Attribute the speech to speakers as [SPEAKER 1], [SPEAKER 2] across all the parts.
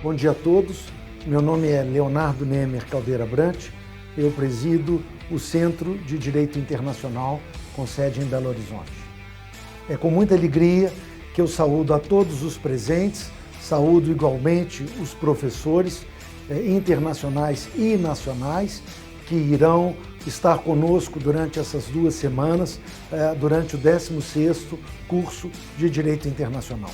[SPEAKER 1] Bom dia a todos, meu nome é Leonardo Nemer Caldeira Brant, eu presido o Centro de Direito Internacional com sede em Belo Horizonte. É com muita alegria que eu saúdo a todos os presentes, saúdo igualmente os professores internacionais e nacionais que irão estar conosco durante essas 2 semanas, durante o 16º curso de Direito Internacional.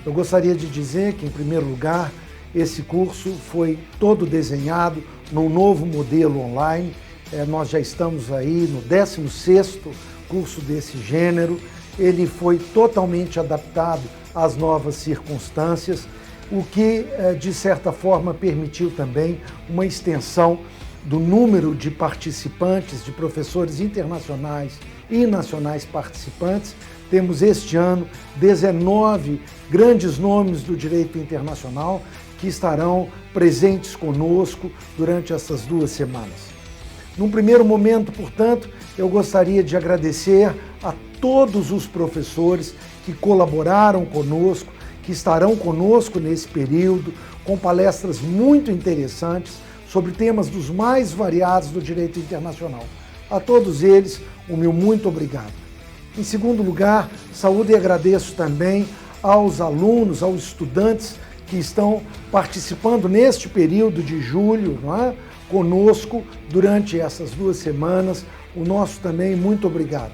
[SPEAKER 1] Eu gostaria de dizer que, em primeiro lugar, esse curso foi todo desenhado num novo modelo online. Nós já estamos aí no 16º curso desse gênero. Ele foi totalmente adaptado às novas circunstâncias, o que, de certa forma, permitiu também uma extensão do número de participantes, de professores internacionais e nacionais participantes. Temos este ano 19 grandes nomes do direito internacional que estarão presentes conosco durante essas 2 semanas. Num primeiro momento, portanto, eu gostaria de agradecer a todos os professores que colaboraram conosco, que estarão conosco nesse período, com palestras muito interessantes sobre temas dos mais variados do direito internacional. A todos eles, o meu muito obrigado. Em segundo lugar, saúdo e agradeço também aos alunos, aos estudantes que estão participando neste período de julho, conosco durante essas 2 semanas. O nosso também muito obrigado.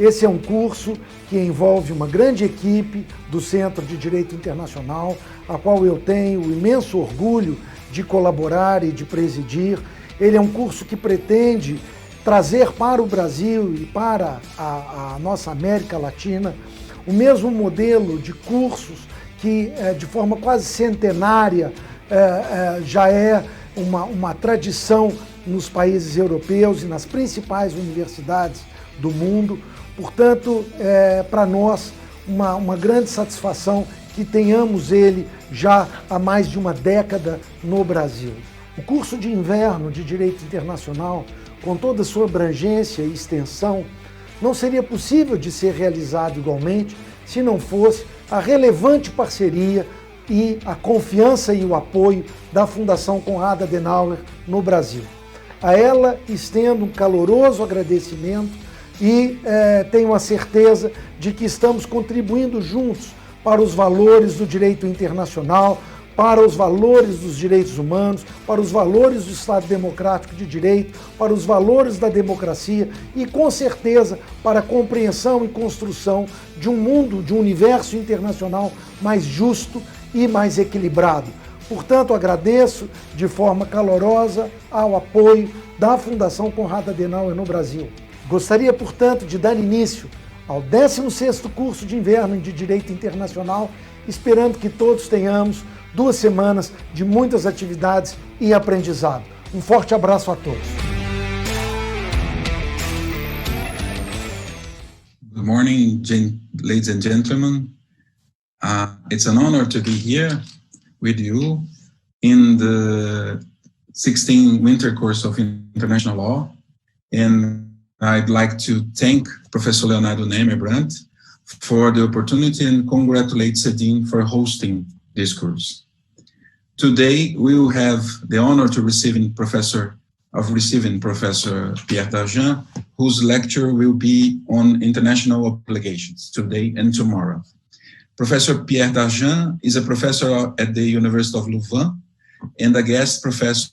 [SPEAKER 1] Esse é um curso que envolve uma grande equipe do Centro de Direito Internacional, a qual eu tenho o imenso orgulho de colaborar e de presidir. Ele é um curso que pretende trazer para o Brasil e para a nossa América Latina o mesmo modelo de cursos que, de forma quase centenária, já é uma tradição nos países europeus e nas principais universidades do mundo. Portanto, para nós, uma grande satisfação que tenhamos ele já há mais de uma década no Brasil. O curso de inverno de Direito Internacional, com toda a sua abrangência e extensão, não seria possível de ser realizado igualmente se não fosse a relevante parceria e a confiança e o apoio da Fundação Konrad Adenauer no Brasil. A ela estendo um caloroso agradecimento e tenho a certeza de que estamos contribuindo juntos para os valores do direito internacional, para os valores dos direitos humanos, para os valores do Estado Democrático de Direito, para os valores da democracia e, com certeza, para a compreensão e construção de um mundo, de um universo internacional mais justo e mais equilibrado. Portanto, agradeço de forma calorosa ao apoio da Fundação Konrad Adenauer no Brasil. Gostaria, portanto, de dar início ao 16º curso de inverno de Direito Internacional, esperando que todos tenhamos 2 semanas de muitas atividades e aprendizado. Um forte abraço a todos.
[SPEAKER 2] Good morning, ladies and gentlemen. It's an honor to be here with you in the 16th winter course of International Law, and I'd like to thank Professor Leonardo Nemer Brandt for the opportunity and congratulate Cedin for hosting this course. Today, we will have the honor of receiving Professor Pierre Dargin, whose lecture will be on international obligations today and tomorrow. Professor Pierre Dargin is a professor at the University of Louvain and a guest professor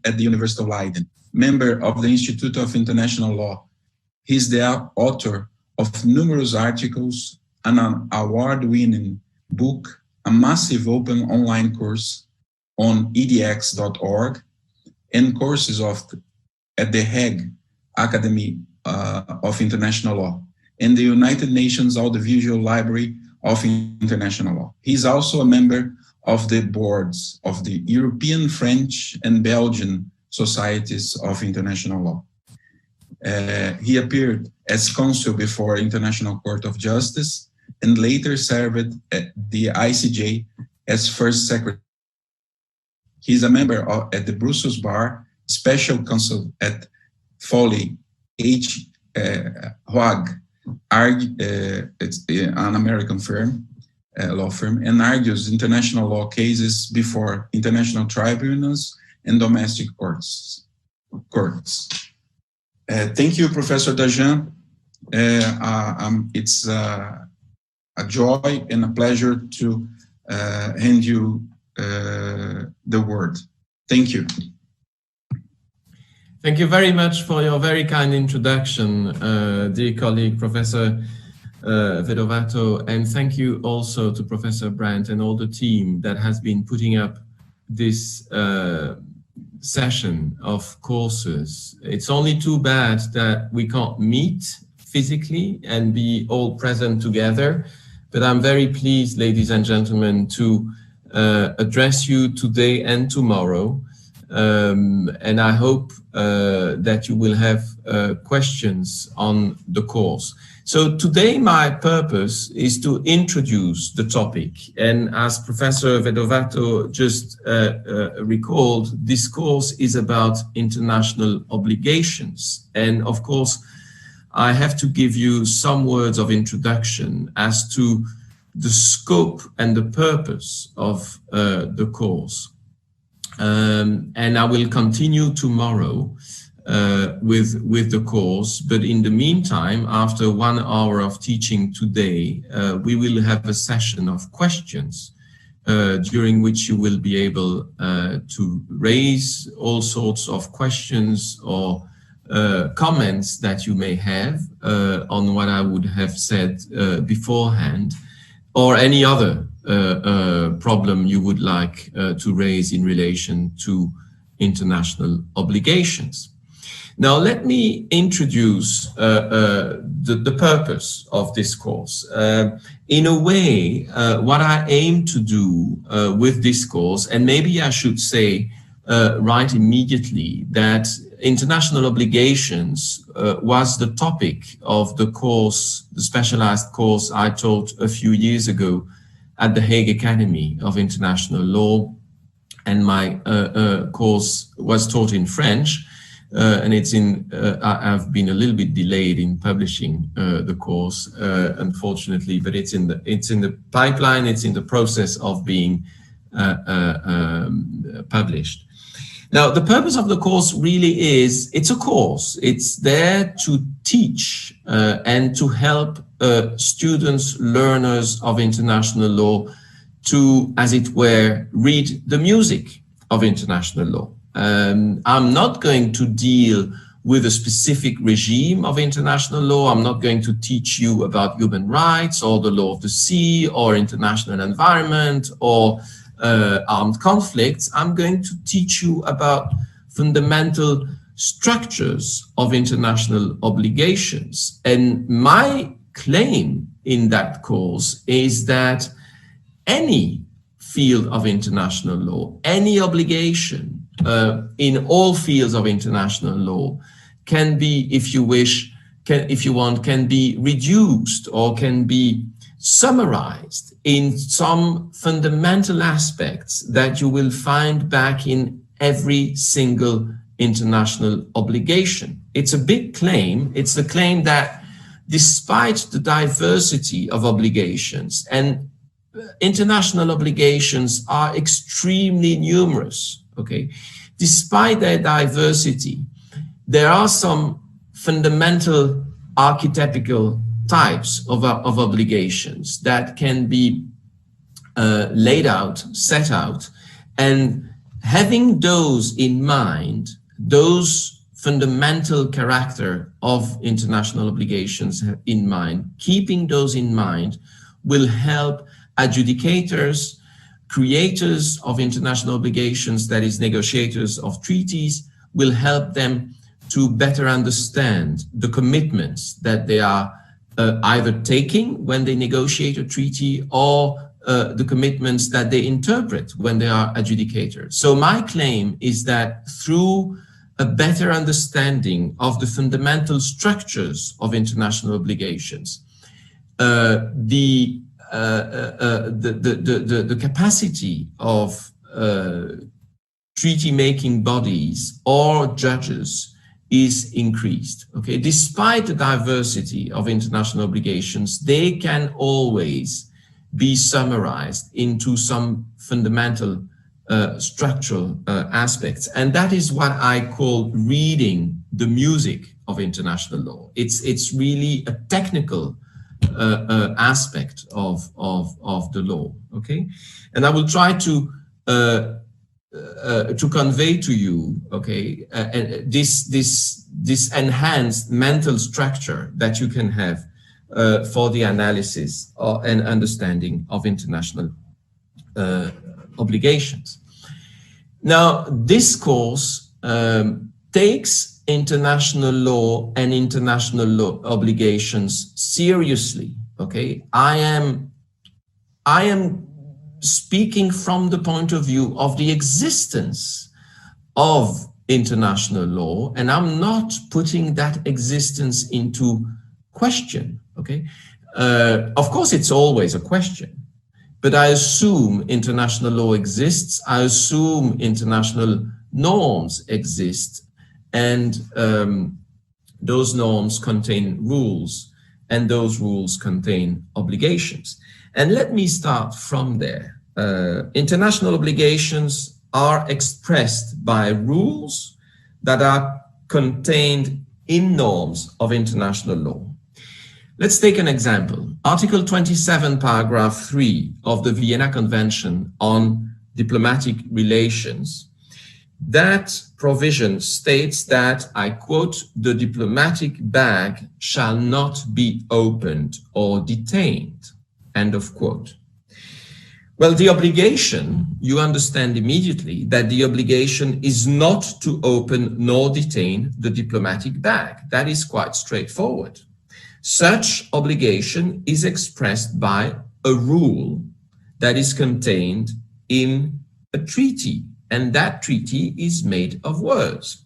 [SPEAKER 2] at the University of Leiden, member of the Institute of International Law. He is the author of numerous articles, an award-winning book, a massive open online course on edx.org, and courses at the Hague Academy of International Law and the United Nations Audiovisual Library of International Law. He is also a member of the boards of the European, French, and Belgian Societies of International Law. He appeared as consul before International Court of Justice and later served at the ICJ as first secretary. He is a member at the Brussels Bar, special counsel at Foley H. Hoag, it's an American firm, law firm, and argues international law cases before international tribunals and domestic courts. Thank you, Professor Dajan. It's a joy and a pleasure to hand you the word. Thank you.
[SPEAKER 3] Thank you very much for your very kind introduction, dear colleague, Professor Vedovato, and thank you also to Professor Brandt and all the team that has been putting up this session of courses. It's only too bad that we can't meet physically and be all present together, but I'm very pleased, ladies and gentlemen, to address you today and tomorrow, and I hope that you will have questions on the course. So today my purpose is to introduce the topic, and as Professor Vedovato just recalled, this course is about international obligations, and of course I have to give you some words of introduction as to the scope and the purpose of the course. And I will continue tomorrow with the course, but in the meantime, after 1 hour of teaching today, we will have a session of questions during which you will be able to raise all sorts of questions or comments that you may have on what I would have said beforehand, or any other problem you would like to raise in relation to international obligations. Now, let me introduce the purpose of this course. In a way, what I aim to do with this course, and maybe I should say right immediately that international obligations was the topic of the course, the specialized course I taught a few years ago at the Hague Academy of International Law, and my course was taught in French, and it's in. I've been a little bit delayed in publishing the course, unfortunately, but it's in the pipeline. It's in the process of being published. Now, the purpose of the course really is, it's a course. It's there to teach and to help students, learners of international law to, as it were, read the music of international law. I'm not going to deal with a specific regime of international law. I'm not going to teach you about human rights or the law of the sea or international environment or armed conflicts. I'm going to teach you about fundamental structures of international obligations. And my claim in that course is that any field of international law, any obligation in all fields of international law can be, if you wish, if you want, can be reduced or can be summarized in some fundamental aspects that you will find back in every single international obligation. It's a big claim. It's the claim that despite the diversity of obligations, and international obligations are extremely numerous, okay, despite their diversity, there are some fundamental archetypical types of obligations that can be laid out, set out, and having those in mind, those fundamental character of international obligations in mind, keeping those in mind will help adjudicators, creators of international obligations, that is, negotiators of treaties, will help them to better understand the commitments that they are either taking when they negotiate a treaty or the commitments that they interpret when they are adjudicators. So my claim is that through a better understanding of the fundamental structures of international obligations, the capacity of treaty-making bodies or judges is increased. Okay, despite the diversity of international obligations, they can always be summarized into some fundamental structural aspects. And that is what I call reading the music of international law. It's really a technical aspect of the law, okay? And I will try to convey to you, okay, this enhanced mental structure that you can have for the analysis and understanding of international obligations. Now, this course takes international law and international law obligations seriously. Okay, I am speaking from the point of view of the existence of international law, and I'm not putting that existence into question. Okay, of course, it's always a question. But I assume international law exists, I assume international norms exist, and those norms contain rules, and those rules contain obligations. And let me start from there. International obligations are expressed by rules that are contained in norms of international law. Let's take an example. Article 27, paragraph 3 of the Vienna Convention on Diplomatic Relations. That provision states that, I quote, "the diplomatic bag shall not be opened or detained," end of quote. Well, the obligation, you understand immediately that the obligation is not to open nor detain the diplomatic bag. That is quite straightforward. Such obligation is expressed by a rule that is contained in a treaty, and that treaty is made of words.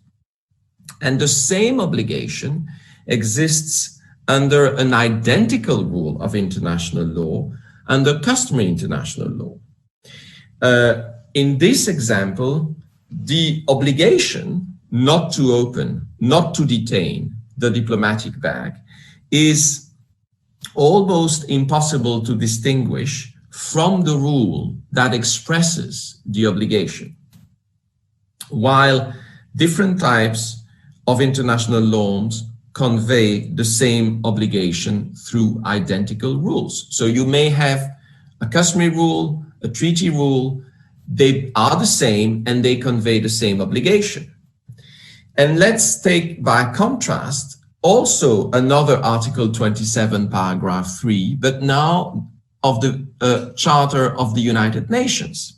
[SPEAKER 3] And the same obligation exists under an identical rule of international law, under customary international law. In this example, the obligation not to open, not to detain the diplomatic bag is almost impossible to distinguish from the rule that expresses the obligation. While different types of international norms convey the same obligation through identical rules. So you may have a customary rule, a treaty rule, they are the same and they convey the same obligation. And let's take by contrast also another Article 27, paragraph 3, but now of the Charter of the United Nations.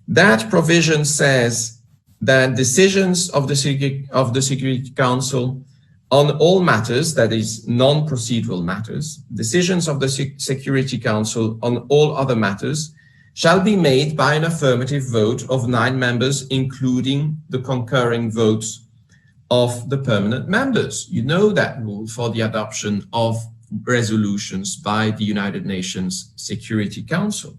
[SPEAKER 3] That provision says that decisions of the Security Council on all matters, that is non-procedural matters, decisions of the Security Council on all other matters shall be made by an affirmative vote of 9 members, including the concurring votes of the permanent members. You know that rule for the adoption of resolutions by the United Nations Security Council.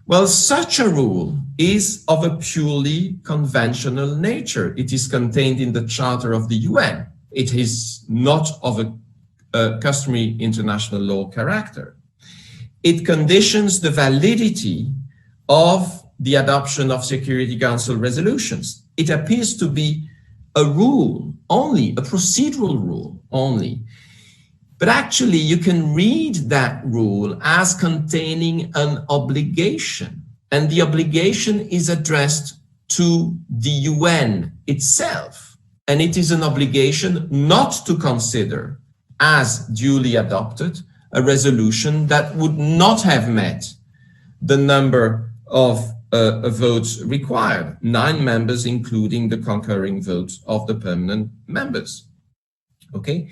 [SPEAKER 3] Well, such a rule is of a purely conventional nature. It is contained in the Charter of the UN. It is not of a customary international law character. It conditions the validity of the adoption of Security Council resolutions. It appears to be a rule only, a procedural rule only. But actually, you can read that rule as containing an obligation, and the obligation is addressed to the UN itself. And it is an obligation not to consider as duly adopted a resolution that would not have met the number of votes required, 9 members, including the concurring votes of the permanent members. Okay.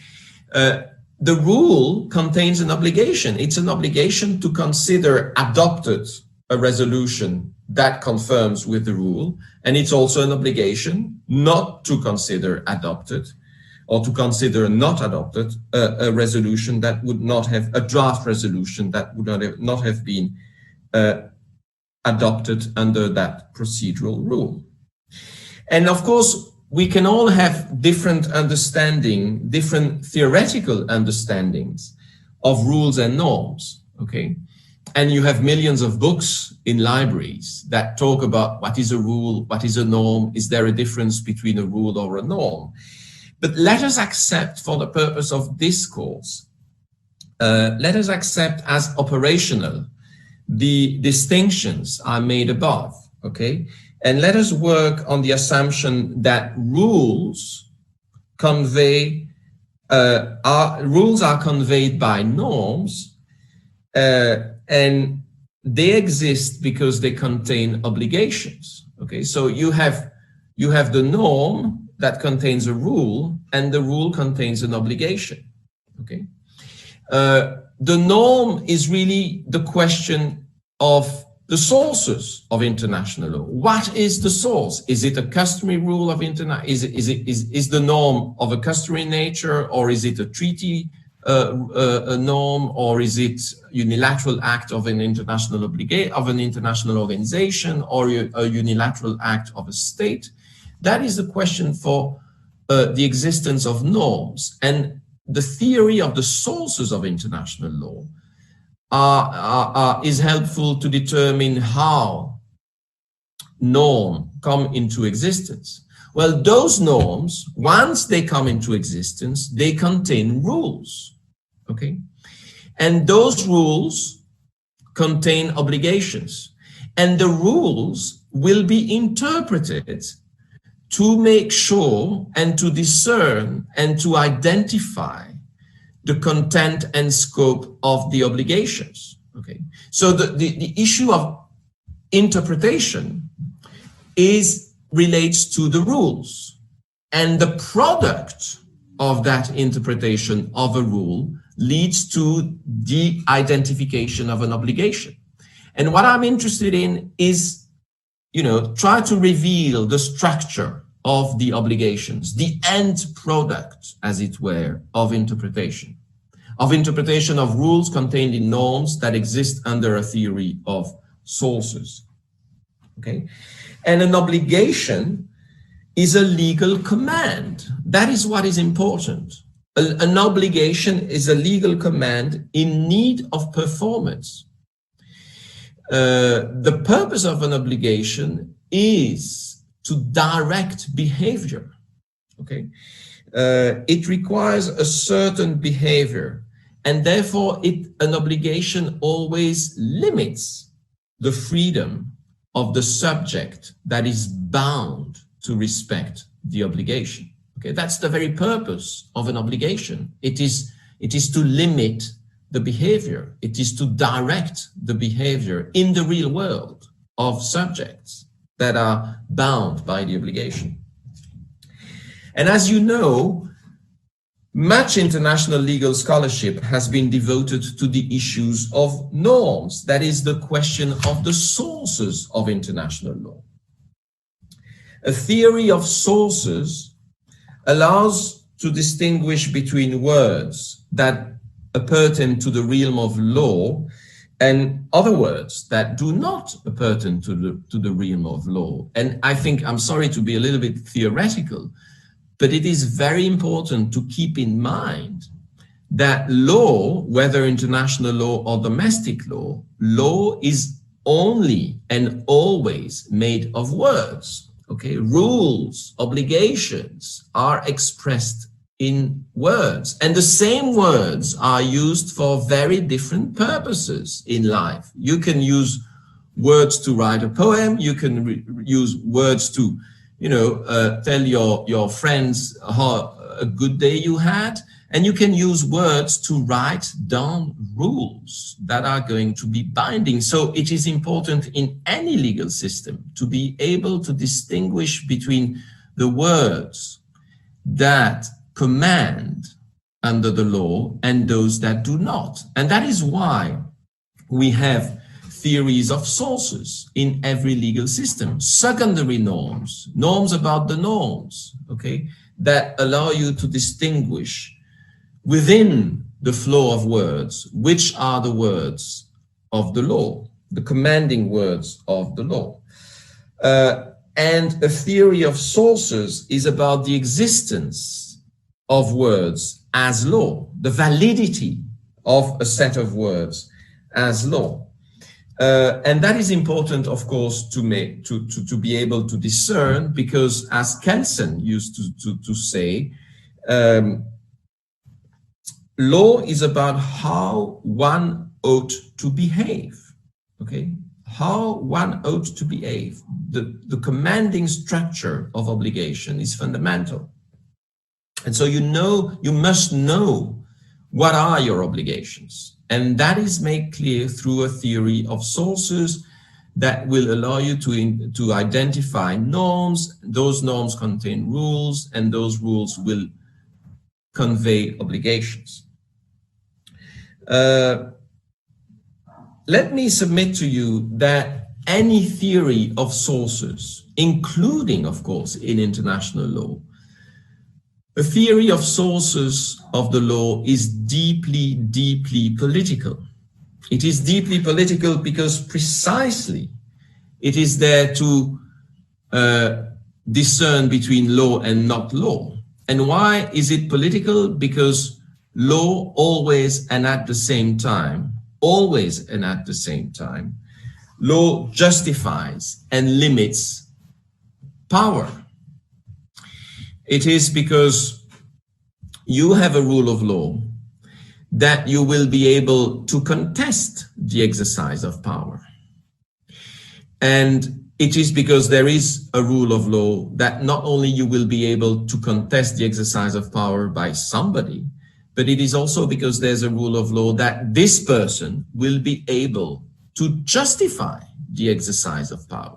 [SPEAKER 3] The rule contains an obligation. It's an obligation to consider adopted a resolution that confirms with the rule. And it's also an obligation not to consider adopted or to consider not adopted a resolution that would not have, a draft resolution that would not have been adopted under that procedural rule. And of course, we can all have different understanding, different theoretical understandings of rules and norms, okay? and you have millions of books in libraries that talk about what is a rule, what is a norm, is there a difference between a rule or a norm? But let us accept, for the purpose of this course, let us accept as operational the distinctions I made above, okay? And let us work on the assumption that rules convey, rules are conveyed by norms, and they exist because they contain obligations, okay? So you have the norm that contains a rule, and the rule contains an obligation, okay? The norm is really the question of the sources of international law. What is the source? Is it a customary rule of international? Is the norm of a customary nature, or is it a treaty a norm, or is it unilateral act of an international international organization, or a unilateral act of a state? That is the question for the existence of norms. And the theory of the sources of international law is helpful to determine how norms come into existence. Well, those norms, once they come into existence, they contain rules, okay? And those rules contain obligations. And the rules will be interpreted to make sure and to discern and to identify the content and scope of the obligations, okay? So the issue of interpretation relates to the rules, and the product of that interpretation of a rule leads to the identification of an obligation. And what I'm interested in is, you know, try to reveal the structure of the obligations, the end product, as it were, of interpretation of rules contained in norms that exist under a theory of sources, okay? And an obligation is a legal command. That is what is important. An obligation is a legal command in need of performance. The purpose of an obligation is to direct behavior, okay? It requires a certain behavior, and therefore an obligation always limits the freedom of the subject that is bound to respect the obligation. Okay, that's the very purpose of an obligation. It is to limit the behavior. It is to direct the behavior in the real world of subjects that are bound by the obligation. And as you know, much international legal scholarship has been devoted to the issues of norms. That is the question of the sources of international law. A theory of sources allows to distinguish between words that pertain to the realm of law and other words that do not pertain to the realm of law. And I think, I'm sorry to be a little bit theoretical, but it is very important to keep in mind that law, whether international law or domestic law, law is only and always made of words, okay? Rules, obligations are expressed in words, and the same words are used for very different purposes in life. You can use words to write a poem, you can use words to tell your friends how a good day you had, and you can use words to write down rules that are going to be binding. So it is important in any legal system to be able to distinguish between the words that command under the law and those that do not. And that is why we have theories of sources in every legal system, secondary norms, norms about the norms, okay, that allow you to distinguish within the flow of words which are the words of the law, the commanding words of the law. And a theory of sources is about the existence of words as law, the validity of a set of words as law. And that is important, of course, to be able to discern, because as Kelsen used to say, law is about how one ought to behave, okay? How one ought to behave. The commanding structure of obligation is fundamental. And so you must know what are your obligations. And that is made clear through a theory of sources that will allow you to identify norms. Those norms contain rules, and those rules will convey obligations. Let me submit to you that any theory of sources, including, of course, in international law, a theory of sources of the law is deeply, deeply political. It is deeply political because precisely it is there to discern between law and not law. And why is it political? Because law always and at the same time, law justifies and limits power. It is because you have a rule of law that you will be able to contest the exercise of power. And it is because there is a rule of law that not only you will be able to contest the exercise of power by somebody, but it is also because there's a rule of law that this person will be able to justify the exercise of power.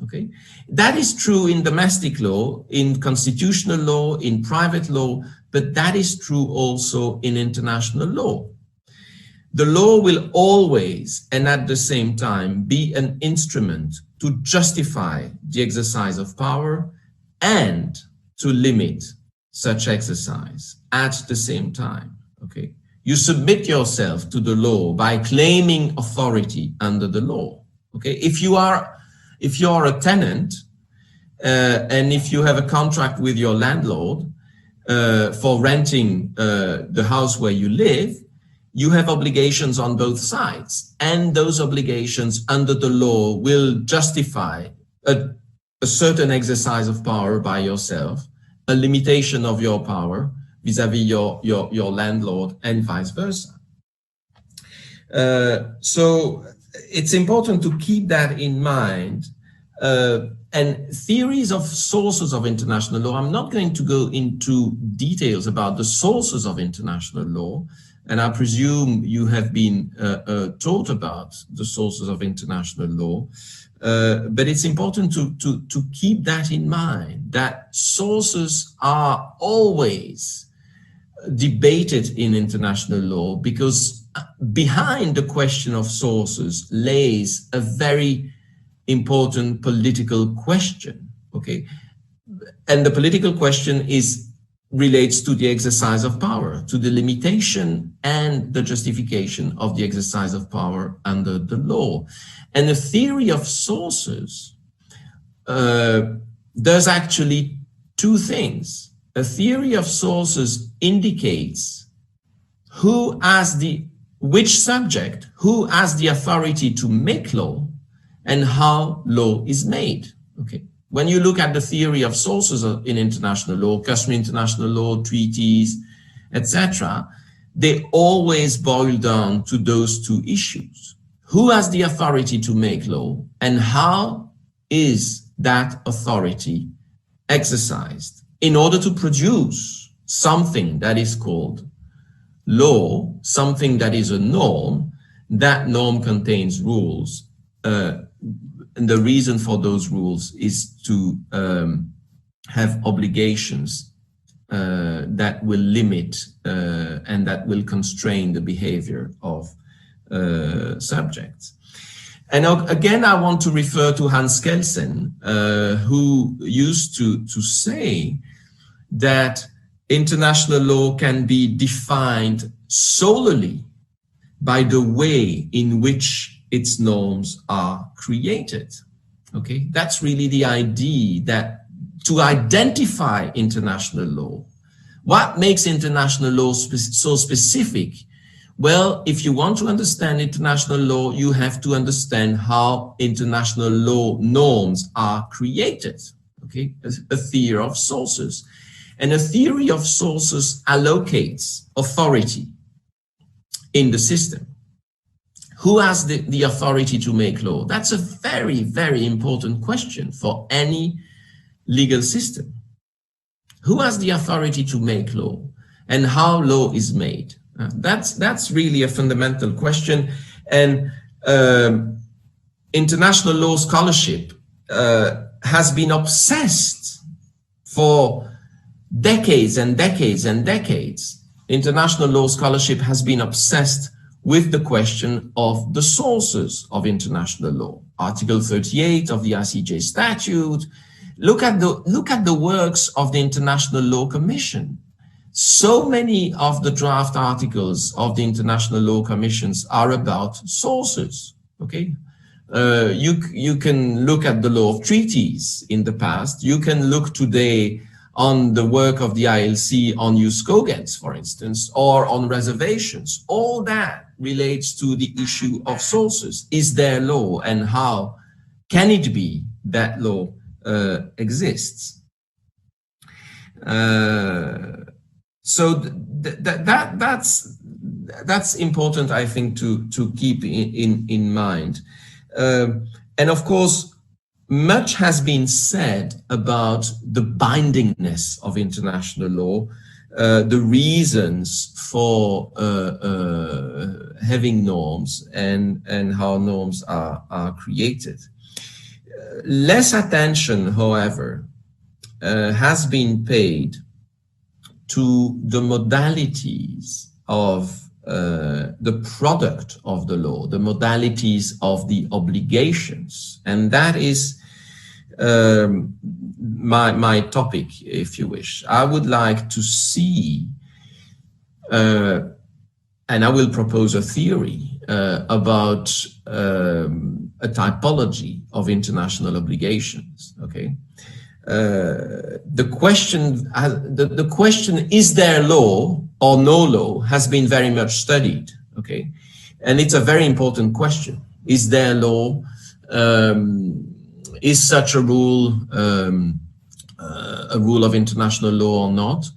[SPEAKER 3] Okay, that is true in domestic law, in constitutional law, in private law, but that is true also in international law. The law will always and at the same time be an instrument to justify the exercise of power and to limit such exercise at the same time. Okay, you submit yourself to the law by claiming authority under the law. Okay, if you are a tenant and if you have a contract with your landlord for renting the house where you live, you have obligations on both sides, and those obligations under the law will justify a certain exercise of power by yourself, a limitation of your power vis-a-vis your landlord, and vice versa. So it's important to keep that in mind. And theories of sources of international law, I'm not going to go into details about the sources of international law, and I presume you have been taught about the sources of international law, but it's important to keep that in mind, that sources are always debated in international law, because behind the question of sources lays a very important political question, okay? And the political question relates to the exercise of power, to the limitation and the justification of the exercise of power under the law. And the theory of sources does actually two things. A theory of sources indicates who has the authority to make law and how law is made. Okay. When you look at the theory of sources in international law, customary international law, treaties, etc., they always boil down to those two issues. Who has the authority to make law, and how is that authority exercised in order to produce something that is called law, something that is a norm. That norm contains rules. And the reason for those rules is to have obligations that will limit and that will constrain the behavior of subjects. And again, I want to refer to Hans Kelsen, who used to say that international law can be defined solely by the way in which its norms are created. Okay, that's really the idea, that to identify international law, what makes international law so specific Well, if you want to understand international law, you have to understand how international law norms are created, okay? A theory of sources. And a theory of sources allocates authority in the system. Who has the authority to make law? That's a very, very important question for any legal system. Who has the authority to make law and how law is made? That's really a fundamental question. And international law scholarship has been obsessed for decades and decades and decades. International law scholarship has been obsessed with the question of the sources of international law. Article 38 of the ICJ statute. Look at the works of the International Law Commission. So many of the draft articles of the International Law Commissions are about sources, okay? You can look at the law of treaties in the past. You can look today on the work of the ILC on use cogens, for instance, or on reservations. All that relates to the issue of sources. Is there law, and how can it be that law exists? So that's important, I think, to keep in mind. And of course, much has been said about the bindingness of international law, the reasons for having norms, and how norms are created. Less attention, however, has been paid to the modalities of the product of the law, the modalities of the obligations. And that is my topic, if you wish. I would like to see, and I will propose a theory about a typology of international obligations, okay? The question, is there law or no law, has been very much studied, okay? And it's a very important question. Is there law? Is such a rule of international law or not?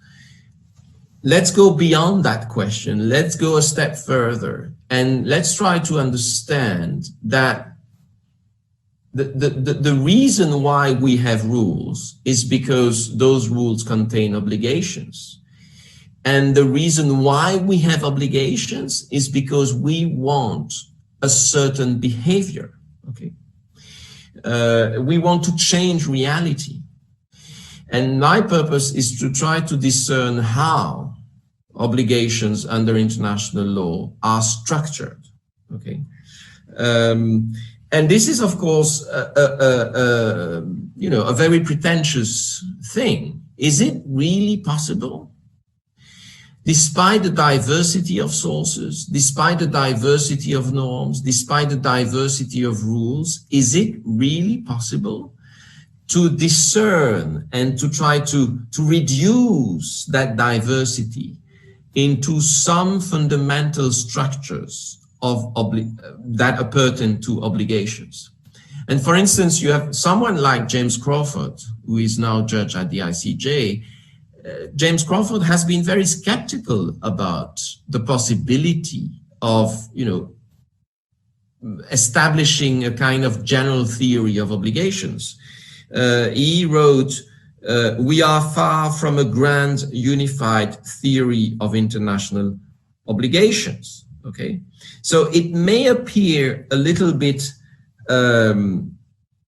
[SPEAKER 3] Let's go beyond that question. Let's go a step further, and let's try to understand that the reason why we have rules is because those rules contain obligations. And the reason why we have obligations is because we want a certain behavior, okay? We want to change reality. And my purpose is to try to discern how obligations under international law are structured, okay? And this is, of course, a very pretentious thing. Is it really possible? Despite the diversity of sources, despite the diversity of norms, despite the diversity of rules, is it really possible to discern and to try to reduce that diversity into some fundamental structures that are pertinent to obligations? And for instance, you have someone like James Crawford, who is now judge at the ICJ. James Crawford has been very skeptical about the possibility of, establishing a kind of general theory of obligations. He wrote, "We are far from a grand unified theory of international obligations." Okay, so it may appear a little bit an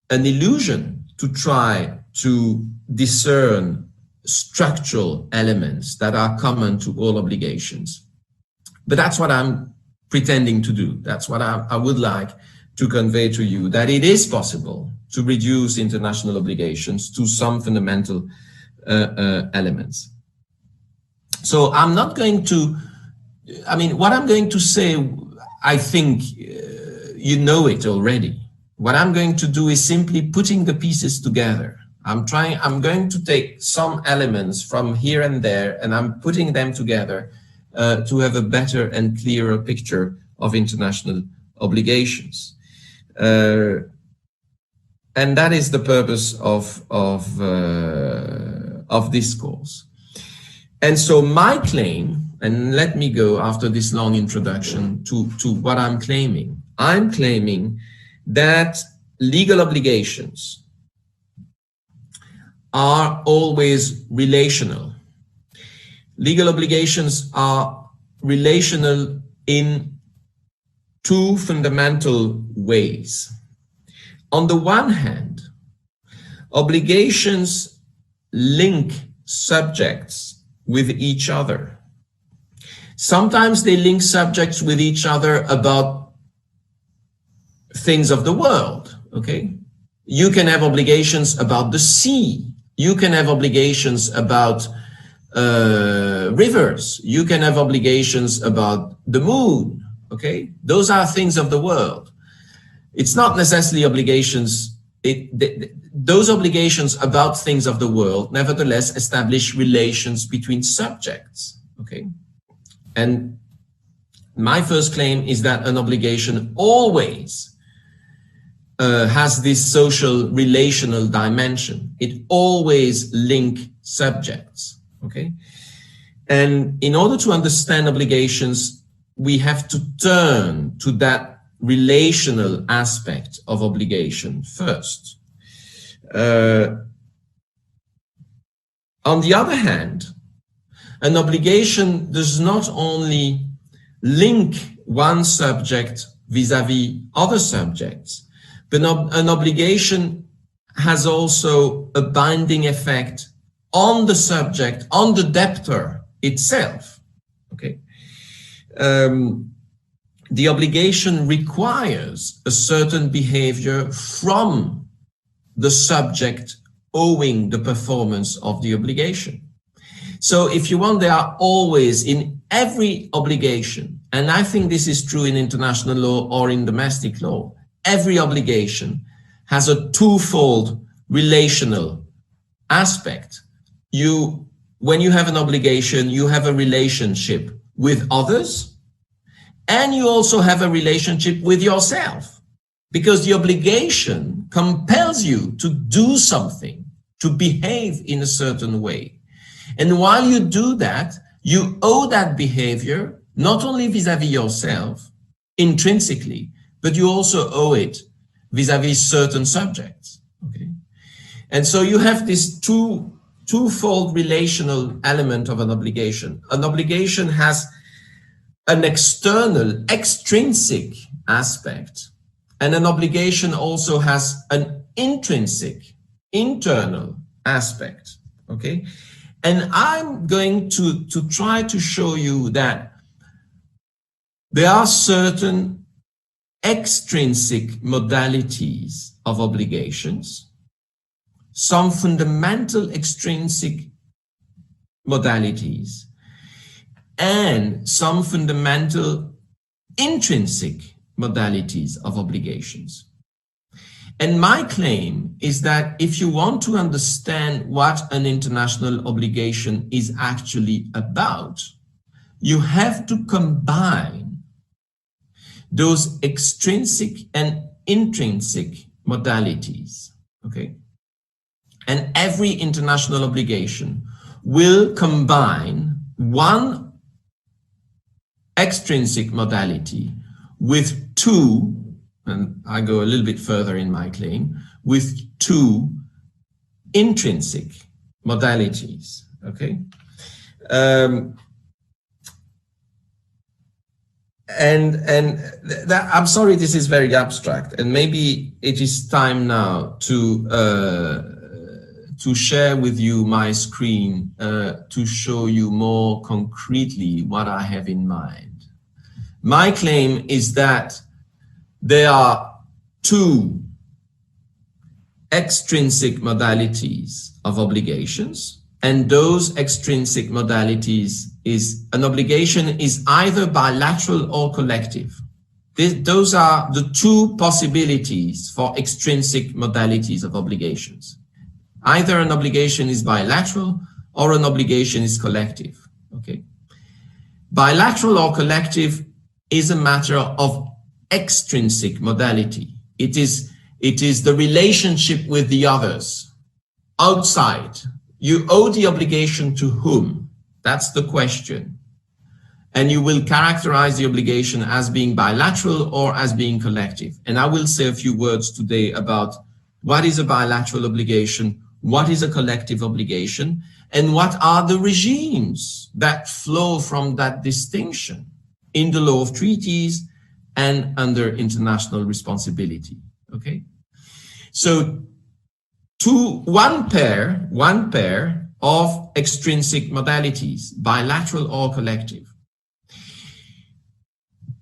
[SPEAKER 3] illusion to try to discern structural elements that are common to all obligations. But that's what I'm pretending to do. That's what I would like to convey to you, that it is possible to reduce international obligations to some fundamental elements. So I'm not going to, what I'm going to say, I think you know it already. What I'm going to do is simply putting the pieces together. I'm going to take some elements from here and there, and I'm putting them together to have a better and clearer picture of international obligations. And that is the purpose of this course. And so my claim, and let me go after this long introduction to what I'm claiming. I'm claiming that legal obligations are always relational. Legal obligations are relational in two fundamental ways. On the one hand, obligations link subjects with each other. Sometimes they link subjects with each other about things of the world, okay? You can have obligations about the sea. You can have obligations about rivers. You can have obligations about the moon, okay? Those are things of the world. It's not necessarily obligations. Those obligations about things of the world nevertheless establish relations between subjects, okay? And my first claim is that an obligation always has this social relational dimension. It always links subjects, okay? And in order to understand obligations, we have to turn to that relational aspect of obligation first. On the other hand, an obligation does not only link one subject vis-à-vis other subjects, but an obligation has also a binding effect on the subject, on the debtor itself, okay? The obligation requires a certain behavior from the subject owing the performance of the obligation. So if you want, there are always in every obligation, and I think this is true in international law or in domestic law, every obligation has a twofold relational aspect. When you have an obligation, you have a relationship with others, and you also have a relationship with yourself, because the obligation compels you to do something, to behave in a certain way. And while you do that, you owe that behavior not only vis-à-vis yourself intrinsically, but you also owe it vis-à-vis certain subjects, okay? And so you have this twofold relational element of an obligation. An obligation has an external, extrinsic aspect, and an obligation also has an intrinsic, internal aspect, okay? And I'm going to try to show you that there are certain extrinsic modalities of obligations, some fundamental extrinsic modalities, and some fundamental intrinsic modalities of obligations. And my claim is that if you want to understand what an international obligation is actually about, you have to combine those extrinsic and intrinsic modalities, okay? And every international obligation will combine one extrinsic modality with two, and I go a little bit further in my claim, with two intrinsic modalities, okay? I'm sorry, this is very abstract, and maybe it is time now to share with you my screen to show you more concretely what I have in mind. My claim is that there are two extrinsic modalities of obligations, and those extrinsic modalities is an obligation is either bilateral or collective. Those are the two possibilities for extrinsic modalities of obligations. Either an obligation is bilateral or an obligation is collective, okay? Bilateral or collective is a matter of extrinsic modality. It is the relationship with the others, outside. You owe the obligation to whom? That's the question. And you will characterize the obligation as being bilateral or as being collective. And I will say a few words today about what is a bilateral obligation, what is a collective obligation, and what are the regimes that flow from that distinction in the law of treaties and under international responsibility. Okay, so one pair of extrinsic modalities, bilateral or collective.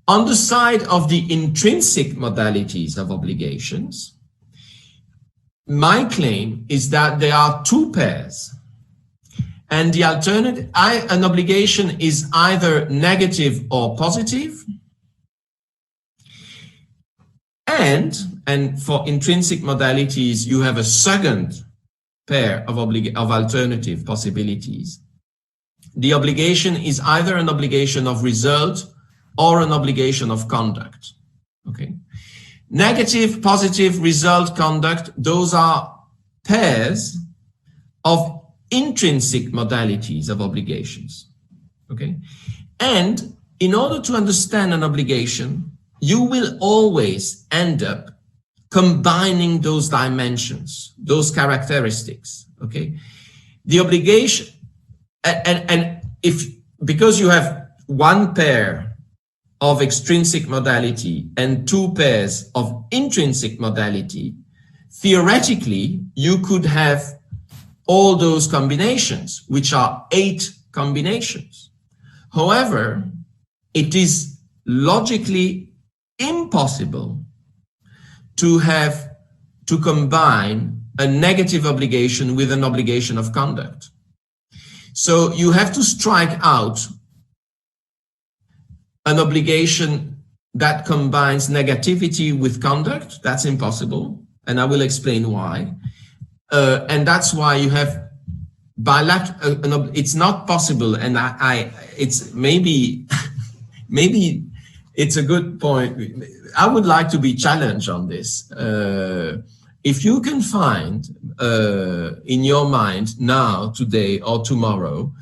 [SPEAKER 3] On the side of the intrinsic modalities of obligations, my claim is that there are two pairs, and the alternative, an obligation is either negative or positive, and for intrinsic modalities, you have a second pair of alternative possibilities. The obligation is either an obligation of result or an obligation of conduct. Okay. Negative, positive, result, conduct, those are pairs of intrinsic modalities of obligations. Okay. And in order to understand an obligation, you will always end up combining those dimensions, those characteristics. Okay. The obligation, and because you have one pair of extrinsic modality and two pairs of intrinsic modality, theoretically, you could have all those combinations, which are 8 combinations. However, it is logically impossible to combine a negative obligation with an obligation of conduct. So you have to strike out an obligation that combines negativity with conduct. That's impossible, and I will explain why. And that's why you have bilateral. It's not possible, and it's maybe it's a good point. I would like to be challenged on this. If you can find in your mind now, today or tomorrow,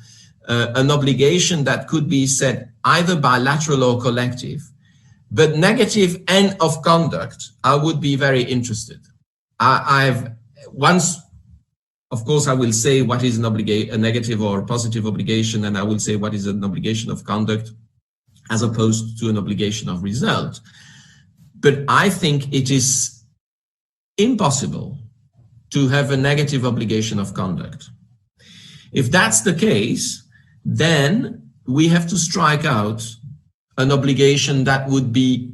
[SPEAKER 3] an obligation that could be said either bilateral or collective, but negative and of conduct, I would be very interested. Once, of course, I will say what is a negative or positive obligation, and I will say what is an obligation of conduct as opposed to an obligation of result. But I think it is impossible to have a negative obligation of conduct. If that's the case, then we have to strike out an obligation that would be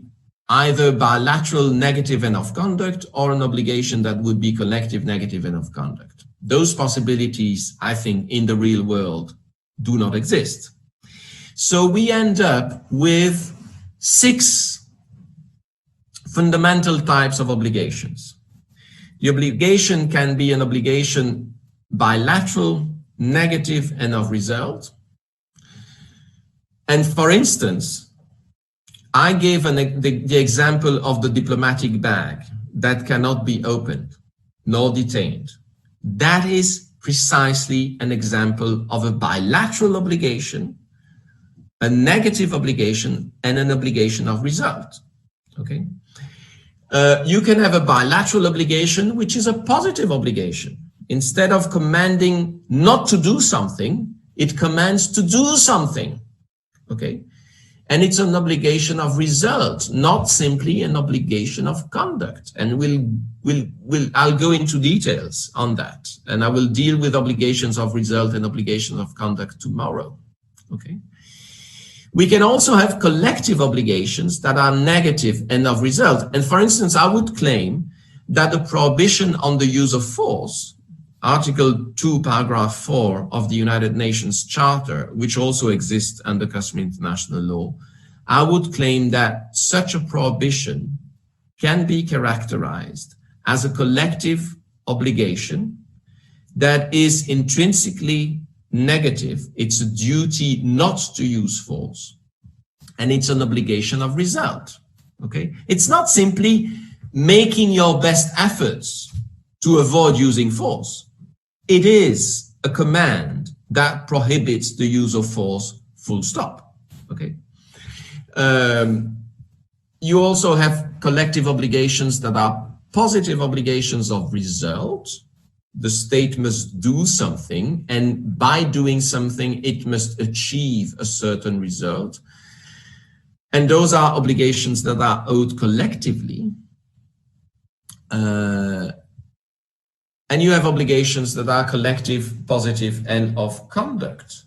[SPEAKER 3] either bilateral negative and of conduct, or an obligation that would be collective negative and of conduct. Those possibilities, I think, in the real world do not exist. So we end up with 6 fundamental types of obligations. The obligation can be an obligation bilateral, negative, and of result. And for instance, I gave the example of the diplomatic bag that cannot be opened nor detained. That is precisely an example of a bilateral obligation, a negative obligation, and an obligation of result. Okay. You can have a bilateral obligation, which is a positive obligation. Instead of commanding not to do something, it commands to do something. Okay. And it's an obligation of result, not simply an obligation of conduct. And I'll go into details on that. And I will deal with obligations of result and obligations of conduct tomorrow. Okay. We can also have collective obligations that are negative and of result. And for instance, I would claim that the prohibition on the use of force, Article 2, Paragraph 4 of the United Nations Charter, which also exists under customary international law, I would claim that such a prohibition can be characterized as a collective obligation that is intrinsically negative. It's a duty not to use force. And it's an obligation of result. Okay? It's not simply making your best efforts to avoid using force. It is a command that prohibits the use of force, full stop. Okay? You also have collective obligations that are positive obligations of result. The state must do something, and by doing something, it must achieve a certain result. And those are obligations that are owed collectively. And you have obligations that are collective, positive, and of conduct.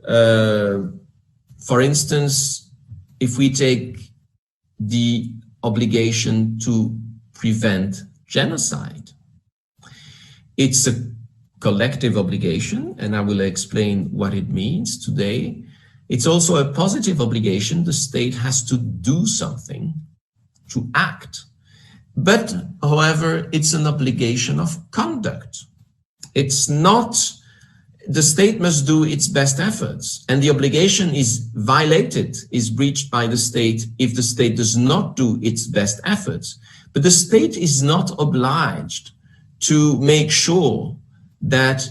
[SPEAKER 3] For instance, if we take the obligation to prevent genocide, it's a collective obligation, and I will explain what it means today. It's also a positive obligation. The state has to do something, to act. But, however, it's an obligation of conduct. It's not, the state must do its best efforts, and the obligation is violated, is breached by the state if the state does not do its best efforts. But the state is not obliged to make sure that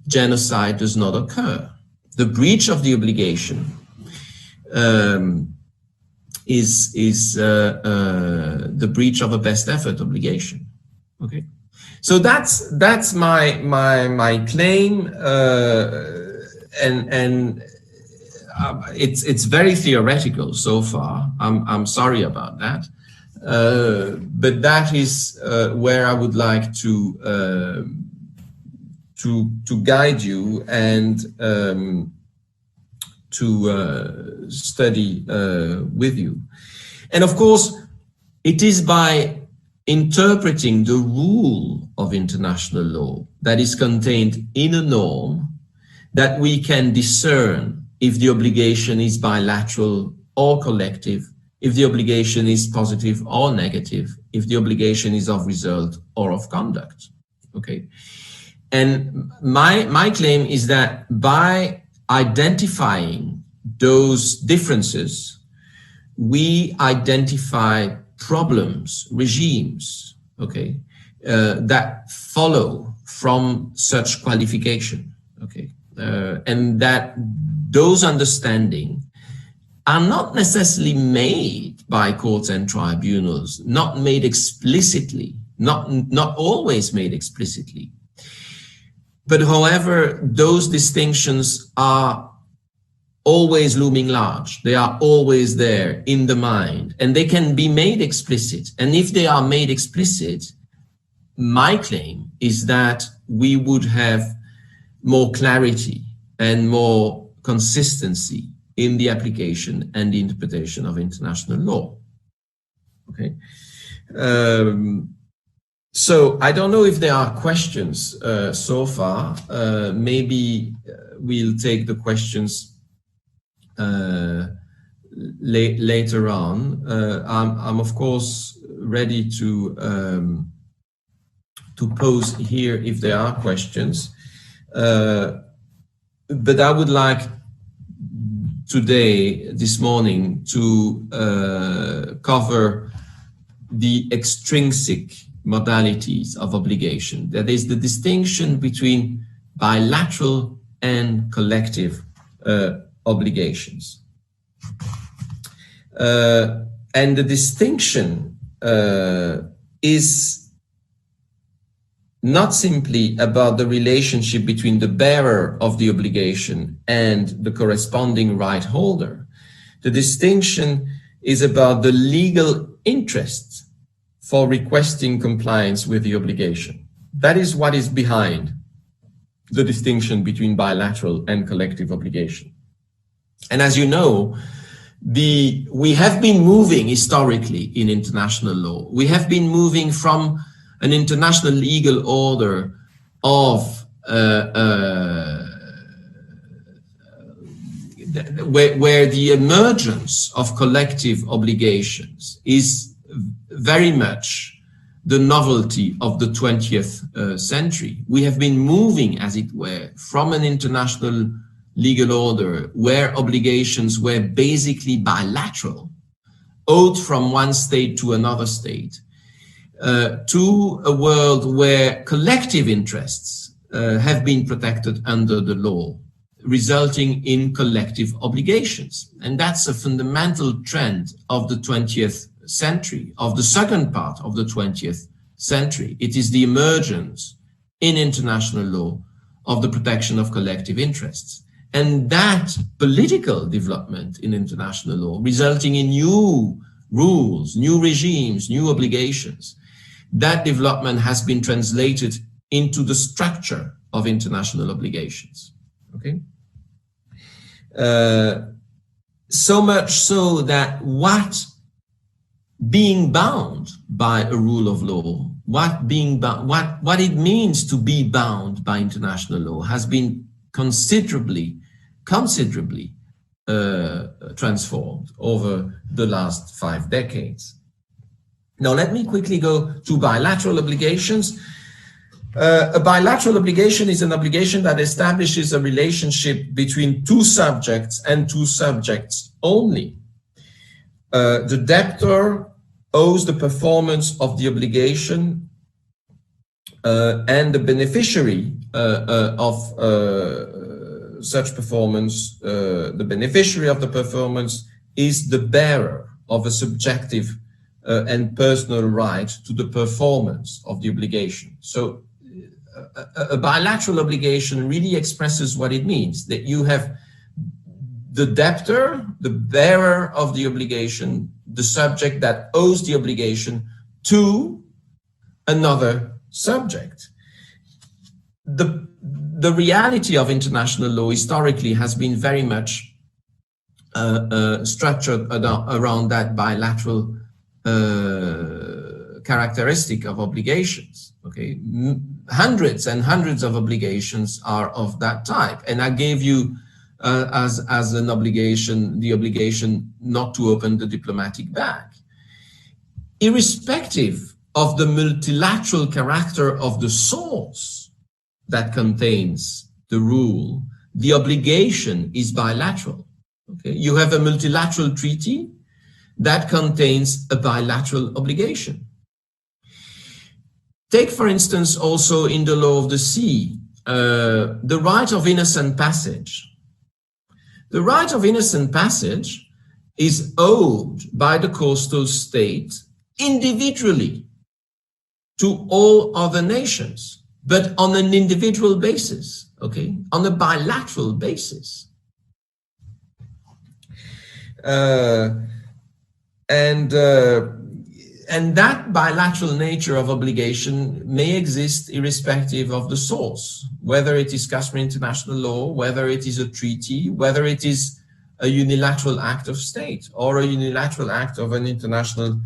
[SPEAKER 3] genocide does not occur. The breach of the obligation is the breach of a best effort obligation. Okay, so that's my claim, and it's very theoretical so far. I'm sorry about that, but that is where I would like to guide you and to study with you. And of course, it is by interpreting the rule of international law that is contained in a norm that we can discern if the obligation is bilateral or collective, if the obligation is positive or negative, if the obligation is of result or of conduct. Okay. And my claim is that by identifying those differences, we identify problems, regimes, okay, that follow from such qualification, okay, and that those understandings are not necessarily made by courts and tribunals, not made explicitly, not always made explicitly. But however, those distinctions are always looming large. They are always there in the mind, and they can be made explicit. And if they are made explicit, my claim is that we would have more clarity and more consistency in the application and the interpretation of international law. Okay. So I don't know if there are questions so far. Maybe we'll take the questions later on. I'm of course ready to pose here if there are questions. But I would like today, this morning, to cover the extrinsic modalities of obligation. That is the distinction between bilateral and collective obligations. And the distinction is not simply about the relationship between the bearer of the obligation and the corresponding right holder. The distinction is about the legal interest for requesting compliance with the obligation. That is what is behind the distinction between bilateral and collective obligation. And as you know, we have been moving historically in international law. We have been moving from an international legal order of where the emergence of collective obligations is very much the novelty of the 20th century. We have been moving, as it were, from an international legal order where obligations were basically bilateral, owed from one state to another state, to a world where collective interests have been protected under the law, resulting in collective obligations. And that's a fundamental trend of the 20th century, of the second part of the 20th century. It is the emergence in international law of the protection of collective interests. And that political development in international law, resulting in new rules, new regimes, new obligations, that development has been translated into the structure of international obligations. Okay? So much so that what being bound by a rule of law, what it means to be bound by international law has been considerably transformed over the last 5 decades. Now, let me quickly go to bilateral obligations. A bilateral obligation is an obligation that establishes a relationship between two subjects and two subjects only. The debtor owes the performance of the obligation and the beneficiary of such performance, the beneficiary of the performance is the bearer of a subjective and personal right to the performance of the obligation. So a bilateral obligation really expresses what it means, that you have the debtor, the bearer of the obligation, the subject that owes the obligation to another subject. The reality of international law historically has been very much structured around that bilateral characteristic of obligations. Okay, hundreds and hundreds of obligations are of that type, and I gave you as an obligation the obligation not to open the diplomatic bag. Irrespective of the multilateral character of the source that contains the rule, the obligation is bilateral. Okay, you have a multilateral treaty that contains a bilateral obligation. Take, for instance, also in the law of the sea, the right of innocent passage. The right of innocent passage is owed by the coastal state individually to all other nations, but on an individual basis, okay, on a bilateral basis. And that bilateral nature of obligation may exist irrespective of the source, whether it is customary international law, whether it is a treaty, whether it is a unilateral act of state or a unilateral act of an international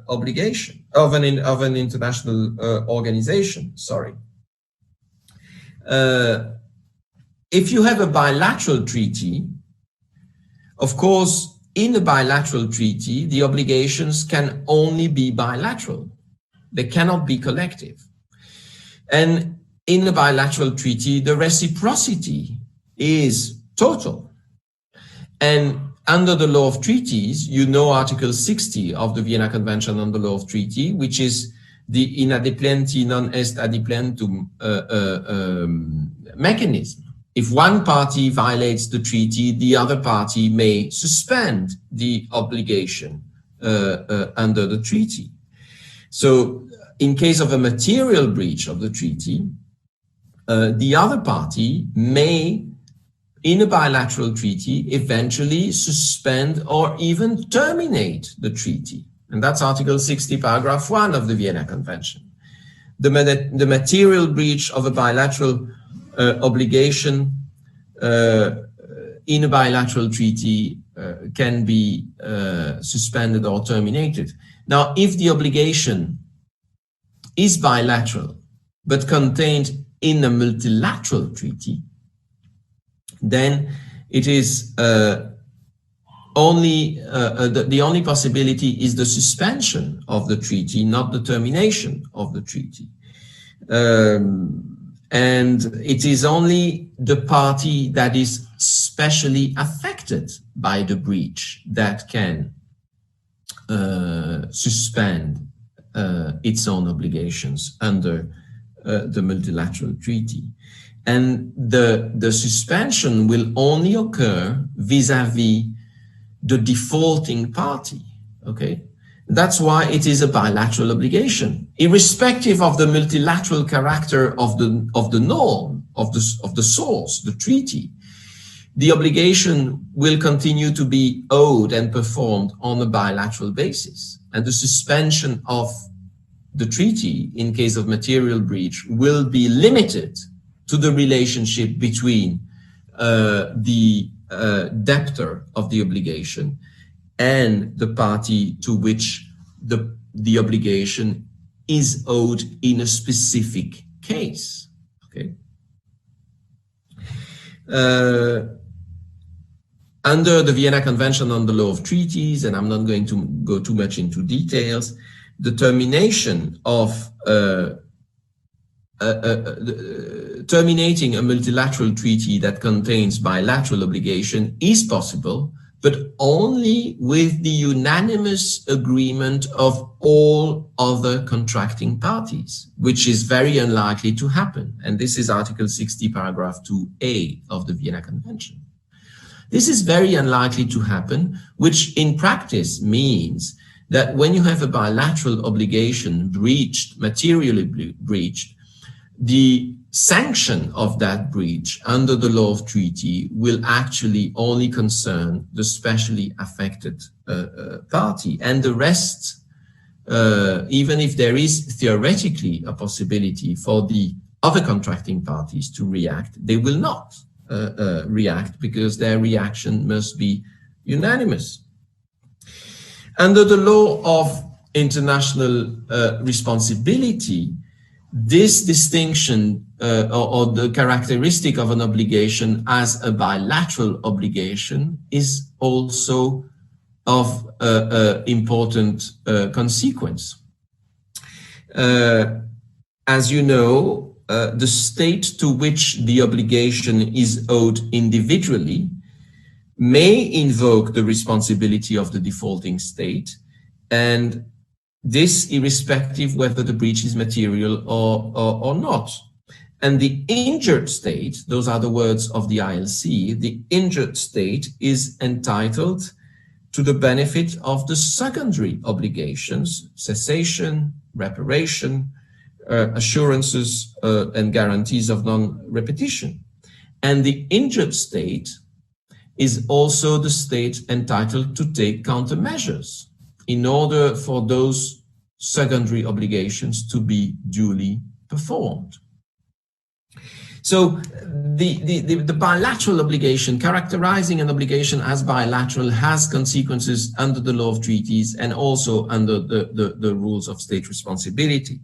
[SPEAKER 3] obligation, of an international organization, sorry. If you have a bilateral treaty, of course, in a bilateral treaty, the obligations can only be bilateral. They cannot be collective. And in a bilateral treaty, the reciprocity is total. And under the law of treaties, you know Article 60 of the Vienna Convention on the Law of Treaty, which is the inadimplenti non est adiplentum mechanism. If one party violates the treaty, the other party may suspend the obligation under the treaty. So in case of a material breach of the treaty, the other party may, in a bilateral treaty, eventually suspend or even terminate the treaty. And that's Article 60, paragraph 1 of the Vienna Convention. The material breach of a bilateral obligation in a bilateral treaty can be suspended or terminated. Now, if the obligation is bilateral but contained in a multilateral treaty, then it is only the only possibility is the suspension of the treaty, not the termination of the treaty. And it is only the party that is specially affected by the breach that can suspend its own obligations under the multilateral treaty. And the suspension will only occur vis-à-vis the defaulting party, okay? That's why it is a bilateral obligation, irrespective of the multilateral character of the norm, of the source, the treaty. The obligation will continue to be owed and performed on a bilateral basis. And the suspension of the treaty in case of material breach will be limited to the relationship between the debtor of the obligation and the party to which the obligation is owed in a specific case. Okay. Under the Vienna Convention on the Law of Treaties, and I'm not going to go too much into details, the termination of terminating a multilateral treaty that contains bilateral obligation is possible, but only with the unanimous agreement of all other contracting parties, which is very unlikely to happen. And this is Article 60, paragraph 2A of the Vienna Convention. This is very unlikely to happen, which in practice means that when you have a bilateral obligation breached, materially breached, the sanction of that breach under the law of treaty will actually only concern the specially affected party, and the rest, even if there is theoretically a possibility for the other contracting parties to react, they will not react because their reaction must be unanimous. Under the law of international responsibility, this distinction or the characteristic of an obligation as a bilateral obligation is also of important consequence. As you know, the state to which the obligation is owed individually may invoke the responsibility of the defaulting state, and this irrespective whether the breach is material or not. And the injured state, those are the words of the ILC, the injured state is entitled to the benefit of the secondary obligations, cessation, reparation, assurances and guarantees of non-repetition. And the injured state is also the state entitled to take countermeasures in order for those secondary obligations to be duly performed. So the bilateral obligation, characterizing an obligation as bilateral, has consequences under the law of treaties and also under the rules of state responsibility.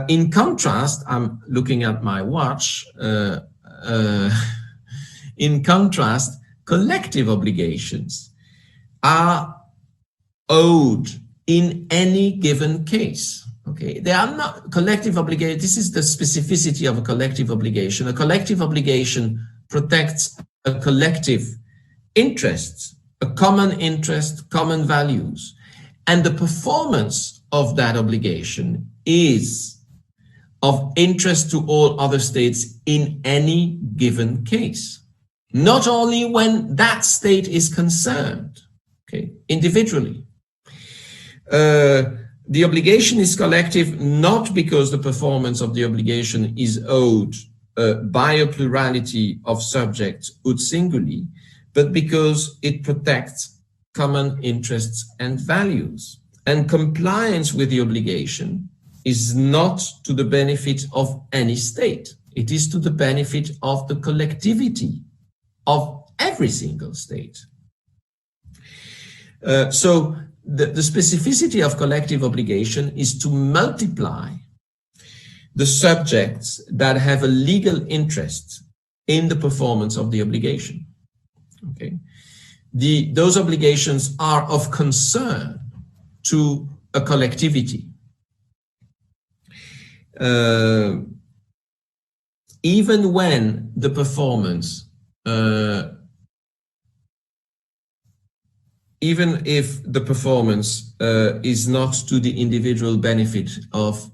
[SPEAKER 3] In contrast, I'm looking at my watch, in contrast, collective obligations are owed in any given case. Okay, they are not collective obligation. This is the specificity of a collective obligation. A collective obligation protects a collective interest, a common interest, common values, and the performance of that obligation is of interest to all other states in any given case. Not only when that state is concerned, okay, individually. The obligation is collective not because the performance of the obligation is owed by a plurality of subjects ut singuli, but because it protects common interests and values. And compliance with the obligation is not to the benefit of any state. It is to the benefit of the collectivity of every single state. So the specificity of collective obligation is to multiply the subjects that have a legal interest in the performance of the obligation. Okay. those obligations are of concern to a collectivity. Even when the performance, even if the performance is not to the individual benefit of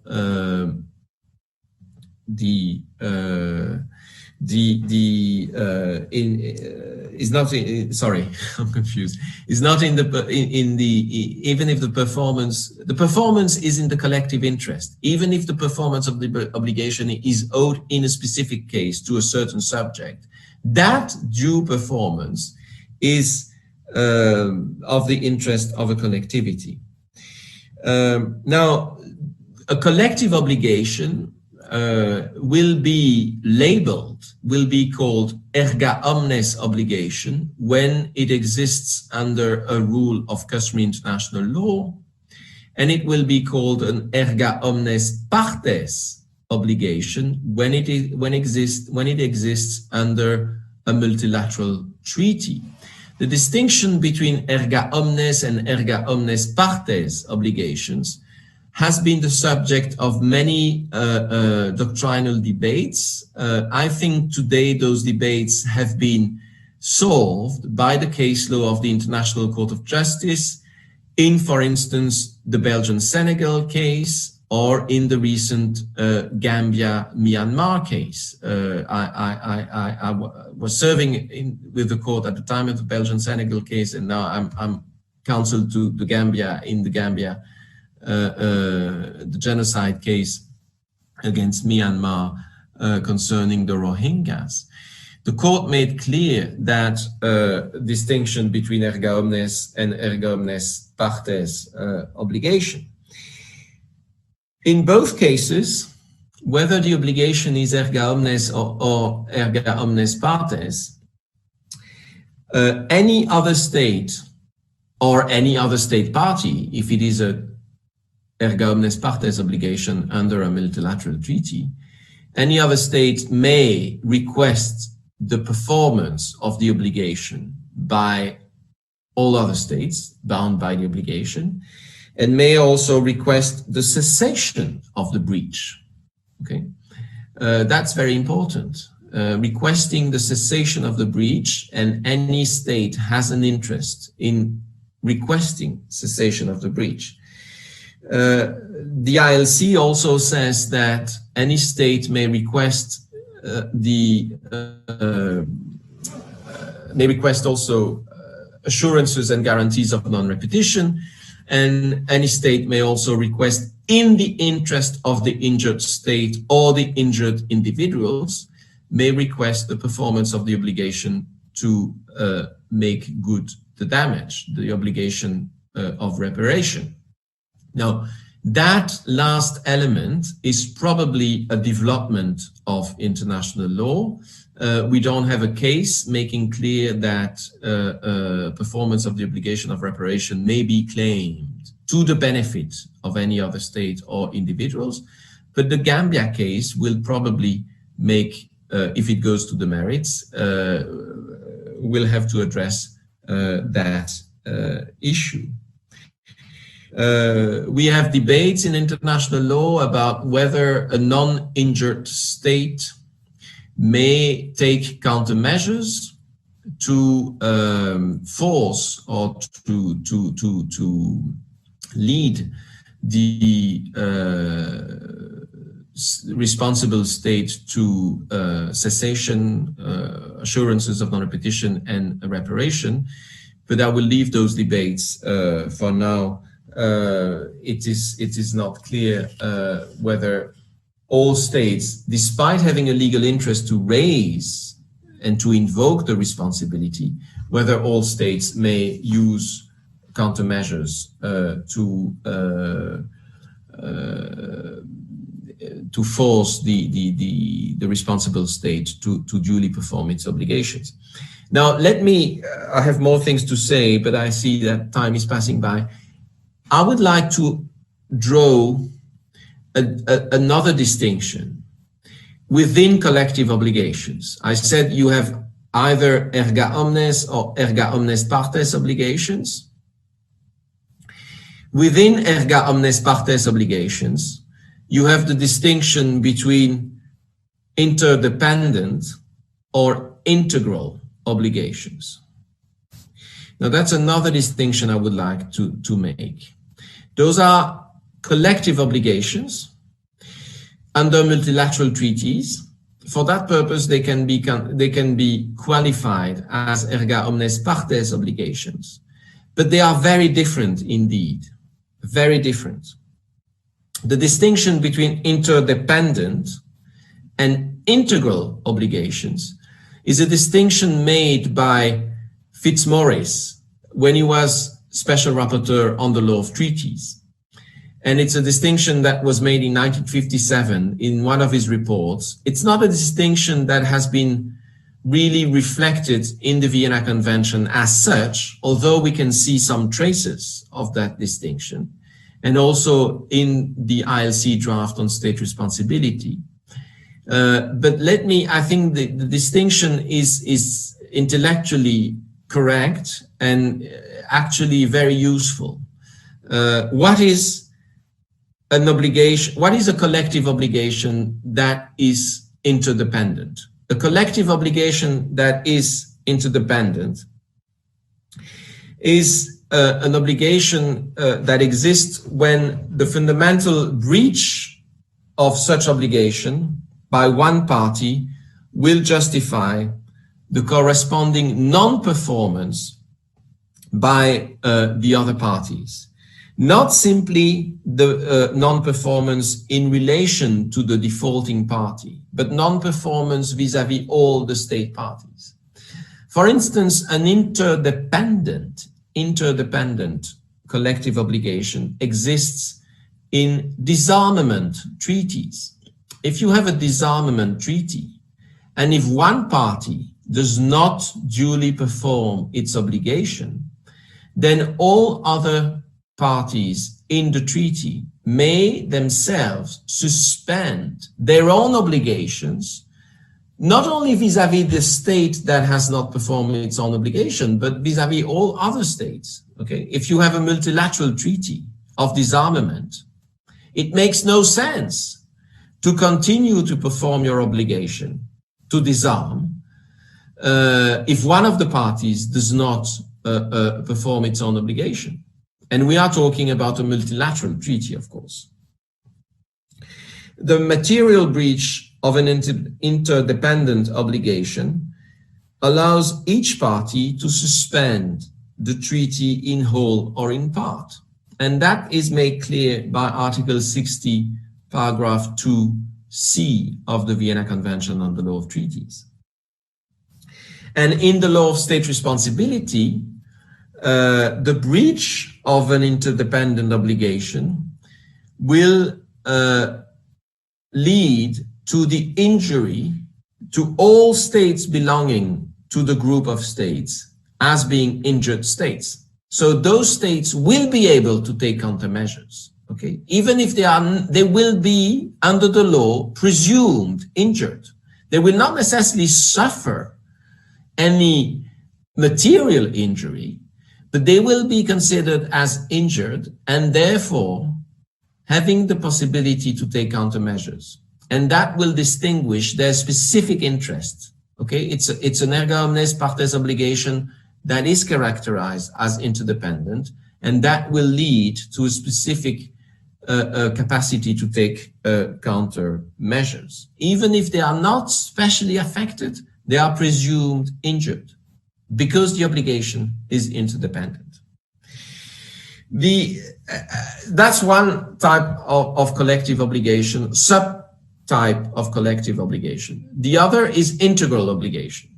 [SPEAKER 3] sorry, I'm confused. Is not in the even if the performance is in the collective interest, even if the performance of the obligation is owed in a specific case to a certain subject, that due performance is of the interest of a collectivity. Now, a collective obligation will be labeled, will be called erga omnes obligation when it exists under a rule of customary international law, and it will be called an erga omnes partes obligation when it exists under a multilateral treaty. The distinction between erga omnes and erga omnes partes obligations has been the subject of many doctrinal debates. I think today those debates have been solved by the case law of the International Court of Justice in, for instance, the Belgian-Senegal case, or in the recent Gambia-Myanmar case. I was serving with the court at the time of the Belgian-Senegal case, and now I'm counsel to the Gambia in the Gambia the genocide case against Myanmar concerning the Rohingyas. The court made clear that distinction between erga omnes and erga omnes partes obligation. In both cases, whether the obligation is erga omnes or erga omnes partes, any other state or any other state party, if it is a erga omnes partes obligation under a multilateral treaty, any other state may request the performance of the obligation by all other states bound by the obligation, and may also request the cessation of the breach. Okay, that's very important. Requesting the cessation of the breach, and any state has an interest in requesting cessation of the breach. The ILC also says that any state may request also assurances and guarantees of non-repetition, and any state may also request, in the interest of the injured state or the injured individuals, may request the performance of the obligation to make good the damage, the obligation of reparation. Now, that last element is probably a development of international law. We don't have a case making clear that performance of the obligation of reparation may be claimed to the benefit of any other state or individuals. But the Gambia case will probably make, if it goes to the merits, will have to address that issue. We have debates in international law about whether a non-injured state may take countermeasures to force or to lead the responsible state to cessation, assurances of non-repetition, and reparation. But I will leave those debates for now. It is not clear whether all states, despite having a legal interest to raise and to invoke the responsibility, whether all states may use countermeasures to force the responsible state to duly perform its obligations. Now, I have more things to say, but I see that time is passing by. I would like to draw another distinction within collective obligations. I said you have either erga omnes or erga omnes partes obligations. Within erga omnes partes obligations, you have the distinction between interdependent or integral obligations. Now that's another distinction I would like to make. Those are collective obligations under multilateral treaties. For that purpose, they can be qualified as erga omnes partes obligations, but they are very different indeed, very different. The distinction between interdependent and integral obligations is a distinction made by Fitzmaurice when he was Special Rapporteur on the Law of Treaties. And it's a distinction that was made in 1957 in one of his reports. It's not a distinction that has been really reflected in the Vienna Convention as such, although we can see some traces of that distinction, and also in the ILC draft on state responsibility. But I think the distinction is intellectually correct and actually very useful. What is an obligation? What is a collective obligation that is interdependent? A collective obligation that is interdependent is an obligation that exists when the fundamental breach of such obligation by one party will justify the corresponding non-performance by the other parties. Not simply the non-performance in relation to the defaulting party, but non-performance vis-à-vis all the state parties. For instance, an interdependent collective obligation exists in disarmament treaties. If you have a disarmament treaty, and if one party does not duly perform its obligation, then all other parties in the treaty may themselves suspend their own obligations, not only vis-à-vis the state that has not performed its own obligation, but vis-à-vis all other states. Okay, if you have a multilateral treaty of disarmament, it makes no sense to continue to perform your obligation to disarm if one of the parties does not perform its own obligation. And we are talking about a multilateral treaty, of course. The material breach of an interdependent obligation allows each party to suspend the treaty in whole or in part. And that is made clear by Article 60, paragraph 2C of the Vienna Convention on the Law of Treaties. And in the law of state responsibility, the breach of an interdependent obligation will lead to the injury to all states belonging to the group of states as being injured states. So those states will be able to take countermeasures, okay? Even if they will be, under the law, presumed injured. They will not necessarily suffer any material injury, but they will be considered as injured and therefore having the possibility to take countermeasures. And that will distinguish their specific interest. Okay, it's an erga omnes partes obligation that is characterized as interdependent, and that will lead to a specific capacity to take countermeasures. Even if they are not specially affected, they are presumed injured, because the obligation is interdependent. That's one type of collective obligation, subtype of collective obligation. The other is integral obligation.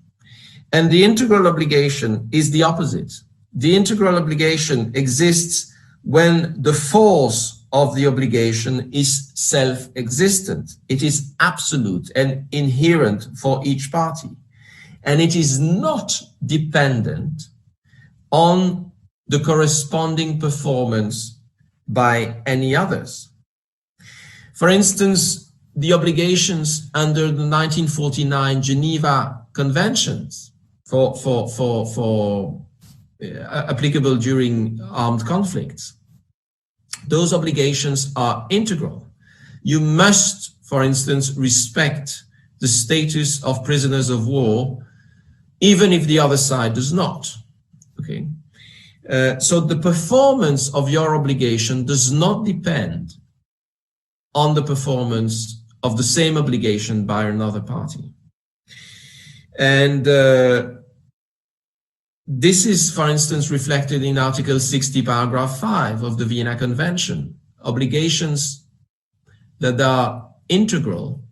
[SPEAKER 3] And the integral obligation is the opposite. The integral obligation exists when the force of the obligation is self-existent. It is absolute and inherent for each party. And it is not dependent on the corresponding performance by any others. For instance, the obligations under the 1949 Geneva Conventions applicable during armed conflicts. Those obligations are integral. You must, for instance, respect the status of prisoners of war, even if the other side does not. Okay. So the performance of your obligation does not depend on the performance of the same obligation by another party. And this is, for instance, reflected in Article 60, paragraph 5 of the Vienna Convention. Obligations that are integral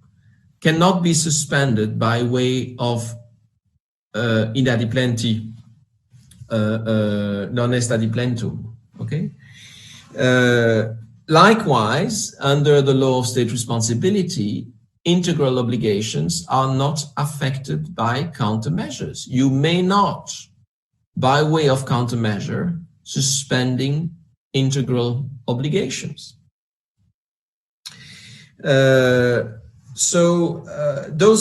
[SPEAKER 3] cannot be suspended by way of inadimplenti, non est adiplentum. Okay. Likewise, under the law of state responsibility, integral obligations are not affected by countermeasures. You may not, by way of countermeasure, suspending integral obligations. Those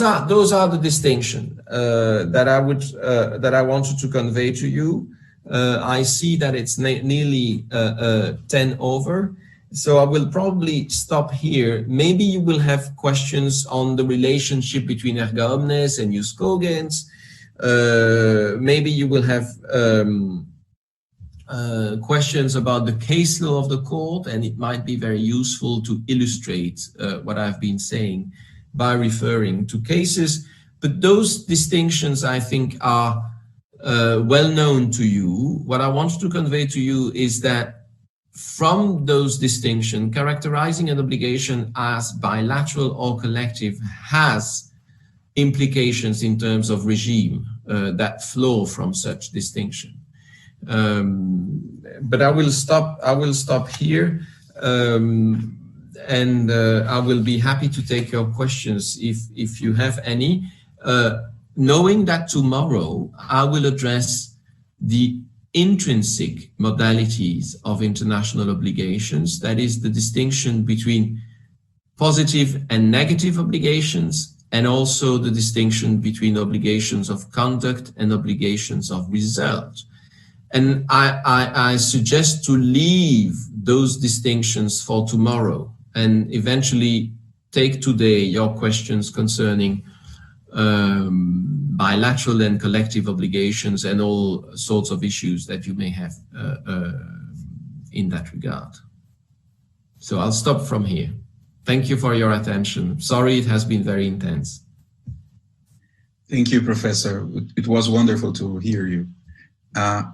[SPEAKER 3] are the distinctions that I wanted to convey to you. I see that it's nearly 10 over, so I will probably stop here. Maybe you will have questions on the relationship between erga omnes and jus cogens. Maybe you will have questions about the case law of the court, and it might be very useful to illustrate what I've been saying by referring to cases. But those distinctions, I think, are well known to you. What I want to convey to you is that from those distinctions, characterizing an obligation as bilateral or collective has implications in terms of regime that flow from such distinction. But I will stop here, and I will be happy to take your questions if you have any, knowing that tomorrow I will address the intrinsic modalities of international obligations, that is the distinction between positive and negative obligations, and also the distinction between obligations of conduct and obligations of result. And I suggest to leave those distinctions for tomorrow and eventually take today your questions concerning bilateral and collective obligations and all sorts of issues that you may have in that regard. So I'll stop from here. Thank you for your attention. Sorry it has been very intense.
[SPEAKER 2] Thank you, Professor. It was wonderful to hear you.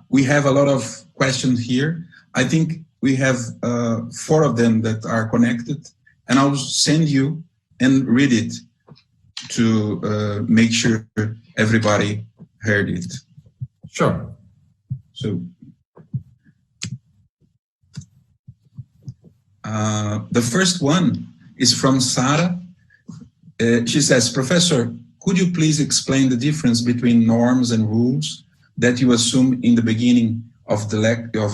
[SPEAKER 2] We have a lot of questions here. I think we have 4 of them that are connected, and I'll send you and read it to make sure everybody heard it.
[SPEAKER 3] Sure.
[SPEAKER 2] So the first one is from Sarah. She says, Professor, could you please explain the difference between norms and rules that you assume in the beginning of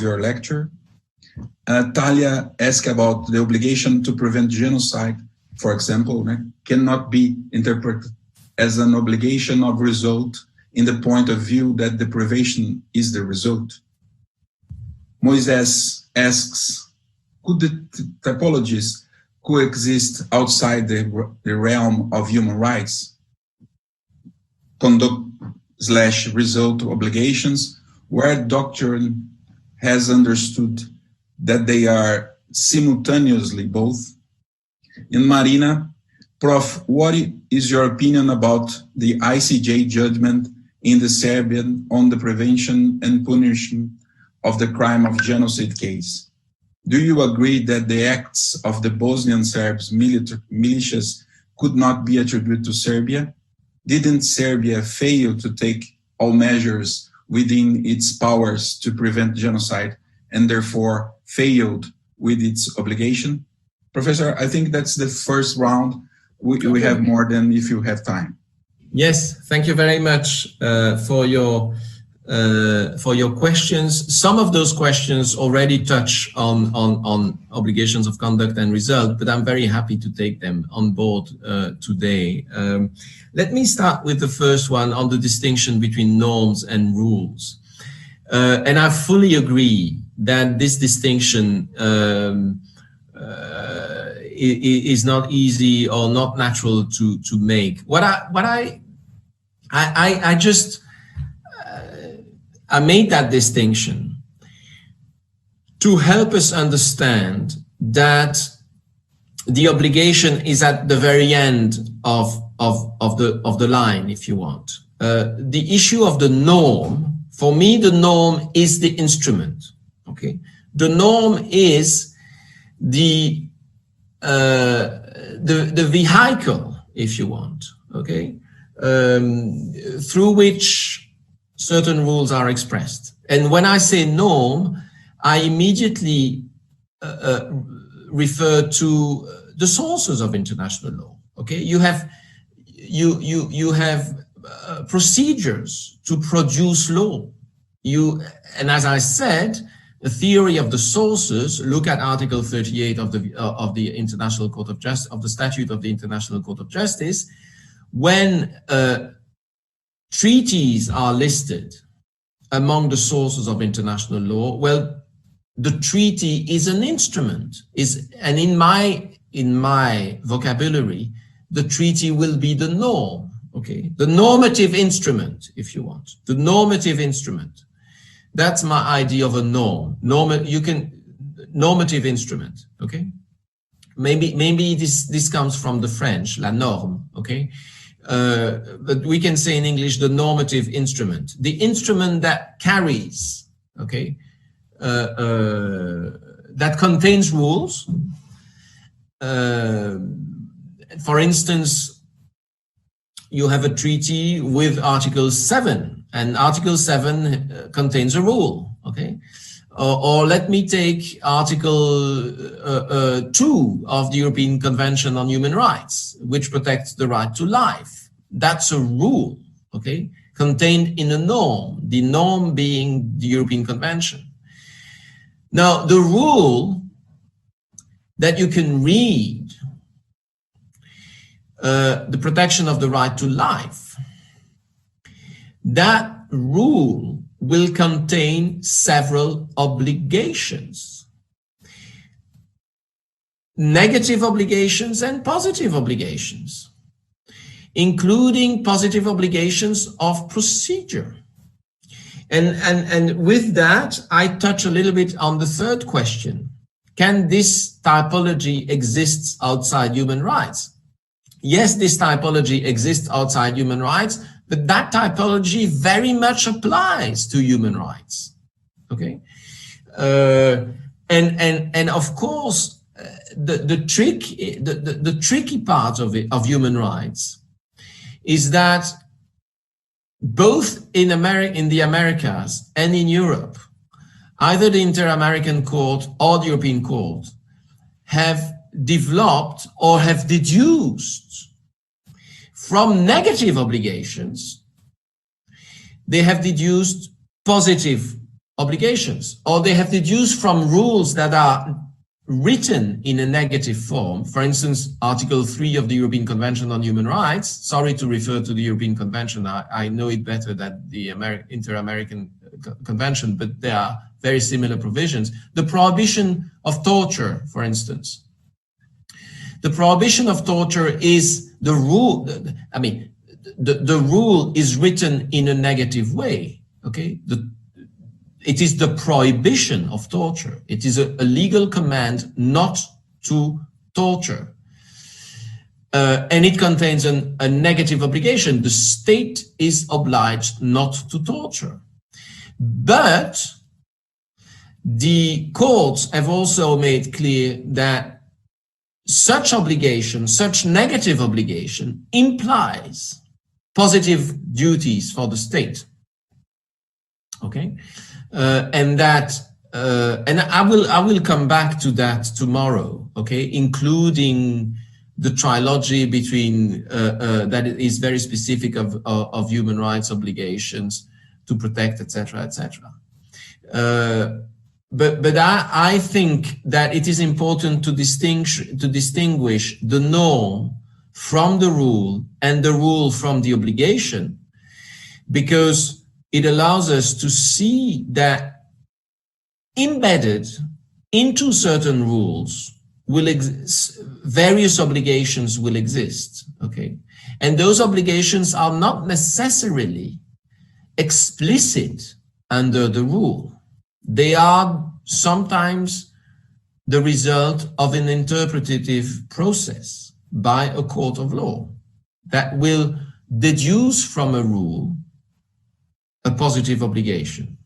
[SPEAKER 2] your lecture? Talia asked about the obligation to prevent genocide, for example, cannot be interpreted as an obligation of result in the point of view that deprivation is the result. Moises asks, could the typologies coexist outside the realm of human rights? Conduct/result obligations, where doctrine has understood that they are simultaneously both. In Marina, Prof, what is your opinion about the ICJ judgment in the Serbian on the prevention and punishment of the crime of genocide case? Do you agree that the acts of the Bosnian Serbs militias could not be attributed to Serbia? Didn't Serbia fail to take all measures within its powers to prevent genocide and therefore failed with its obligation? Professor, I think that's the first round. We have more than if you have time.
[SPEAKER 3] Yes, thank you very much for your for your questions. Some of those questions already touch on obligations of conduct and result, but I'm very happy to take them on board today. Let me start with the first one on the distinction between norms and rules. And I fully agree that this distinction is not easy or not natural to make. I made that distinction to help us understand that the obligation is at the very end of the line, if you want. The issue of the norm, for me, the norm is the instrument. Okay, the norm is the vehicle, if you want. Okay, through which certain rules are expressed. And when I say norm, I immediately refer to the sources of international law. Okay, you have procedures to produce law. And as I said, the theory of the sources. Look at Article 38 of the International Court of Justice, of the Statute of the International Court of Justice. When treaties are listed among the sources of international law, well, the treaty is an instrument, and in my vocabulary, the treaty will be the norm, okay? The normative instrument, if you want, the normative instrument. That's my idea of a norm. Normative instrument, okay? Maybe this comes from the French, la norme, okay? But we can say in English, the normative instrument, the instrument that carries, okay, that contains rules. For instance, you have a treaty with Article 7, and Article 7 contains a rule, okay? Or let me take Article 2 of the European Convention on Human Rights, which protects the right to life. That's a rule, okay, contained in a norm, the norm being the European Convention. Now, the rule that you can read, the protection of the right to life, that rule will contain several obligations, negative obligations and positive obligations, including positive obligations of procedure. And with that, I touch a little bit on the third question. Can this typology exist outside human rights? Yes, this typology exists outside human rights, but that typology very much applies to human rights. Okay, and of course, the tricky part of human rights is that both in the Americas and in Europe, either the Inter-American Court or the European Court have developed or have deduced from negative obligations, they have deduced positive obligations, or they have deduced from rules that are written in a negative form. For instance, Article 3 of the European Convention on Human Rights, sorry to refer to the European Convention, I know it better than the Inter-American Convention, but there are very similar provisions. The prohibition of torture, for instance. The prohibition of torture is the rule. I mean, the rule is written in a negative way. Okay, it is the prohibition of torture. It is a legal command not to torture, and it contains a negative obligation. The state is obliged not to torture, but the courts have also made clear that such obligation, such negative obligation, implies positive duties for the state. Okay, and that, and I will come back to that tomorrow. Okay, including the trilogy between that is very specific of human rights obligations, to protect, etc., etc. But I think that it is important to distinguish the norm from the rule and the rule from the obligation, because it allows us to see that embedded into certain rules various obligations will exist, okay? And those obligations are not necessarily explicit under the rule. They are sometimes the result of an interpretative process by a court of law that will deduce from a rule a positive obligation,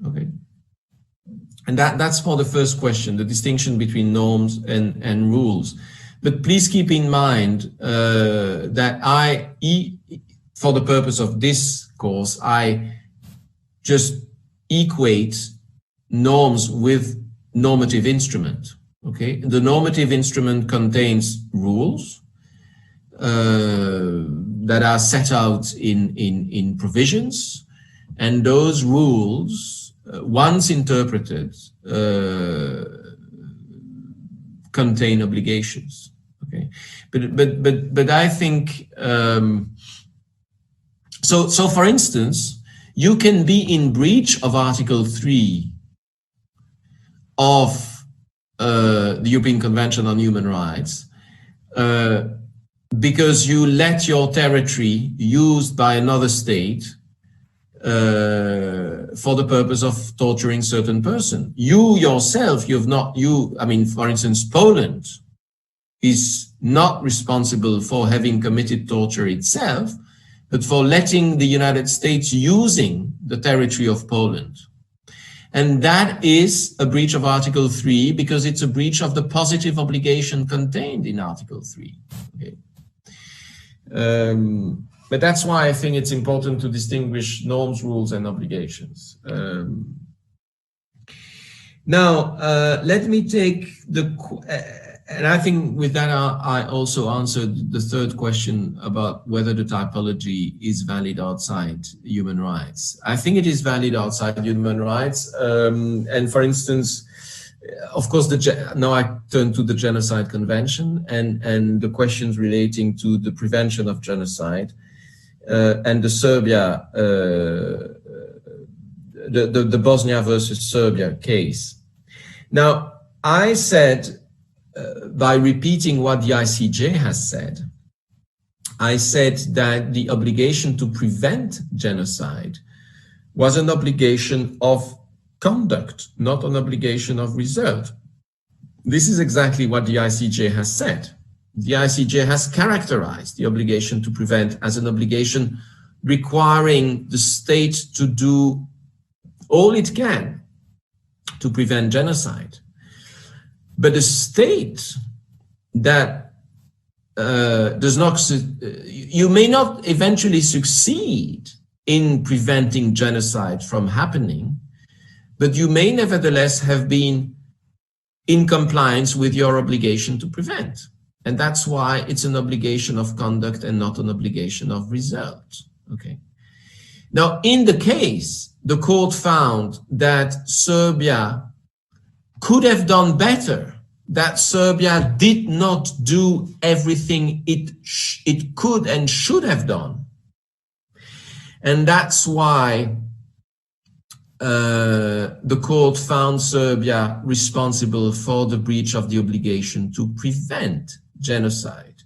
[SPEAKER 3] okay? And that's for the first question, the distinction between norms and rules. But please keep in mind that for the purpose of this course, I just equate norms with normative instrument, okay? The normative instrument contains rules that are set out in provisions, and those rules, once interpreted, contain obligations. Okay, but I think so. For instance, you can be in breach of Article 3 of the European Convention on Human Rights because you let your territory used by another state for the purpose of torturing certain person. You yourself, I mean, for instance, Poland is not responsible for having committed torture itself, but for letting the United States using the territory of Poland. And that is a breach of Article 3 because it's a breach of the positive obligation contained in Article 3. Okay. But that's why I think it's important to distinguish norms, rules, and obligations. Now, let me take and I think with that I also answered the third question about whether the typology is valid outside human rights. I think it is valid outside human rights. And for instance, of course, now I turn to the Genocide Convention and the questions relating to the prevention of genocide. And the Serbia, the Bosnia versus Serbia case. Now, I said, by repeating what the ICJ has said, I said that the obligation to prevent genocide was an obligation of conduct, not an obligation of result. This is exactly what the ICJ has said. The ICJ has characterized the obligation to prevent as an obligation requiring the state to do all it can to prevent genocide. But a state that does not, you may not eventually succeed in preventing genocide from happening, but you may nevertheless have been in compliance with your obligation to prevent. And that's why it's an obligation of conduct and not an obligation of result. Okay. Now, in the case, the court found that Serbia could have done better, that Serbia did not do everything it could and should have done. And that's why the court found Serbia responsible for the breach of the obligation to prevent genocide.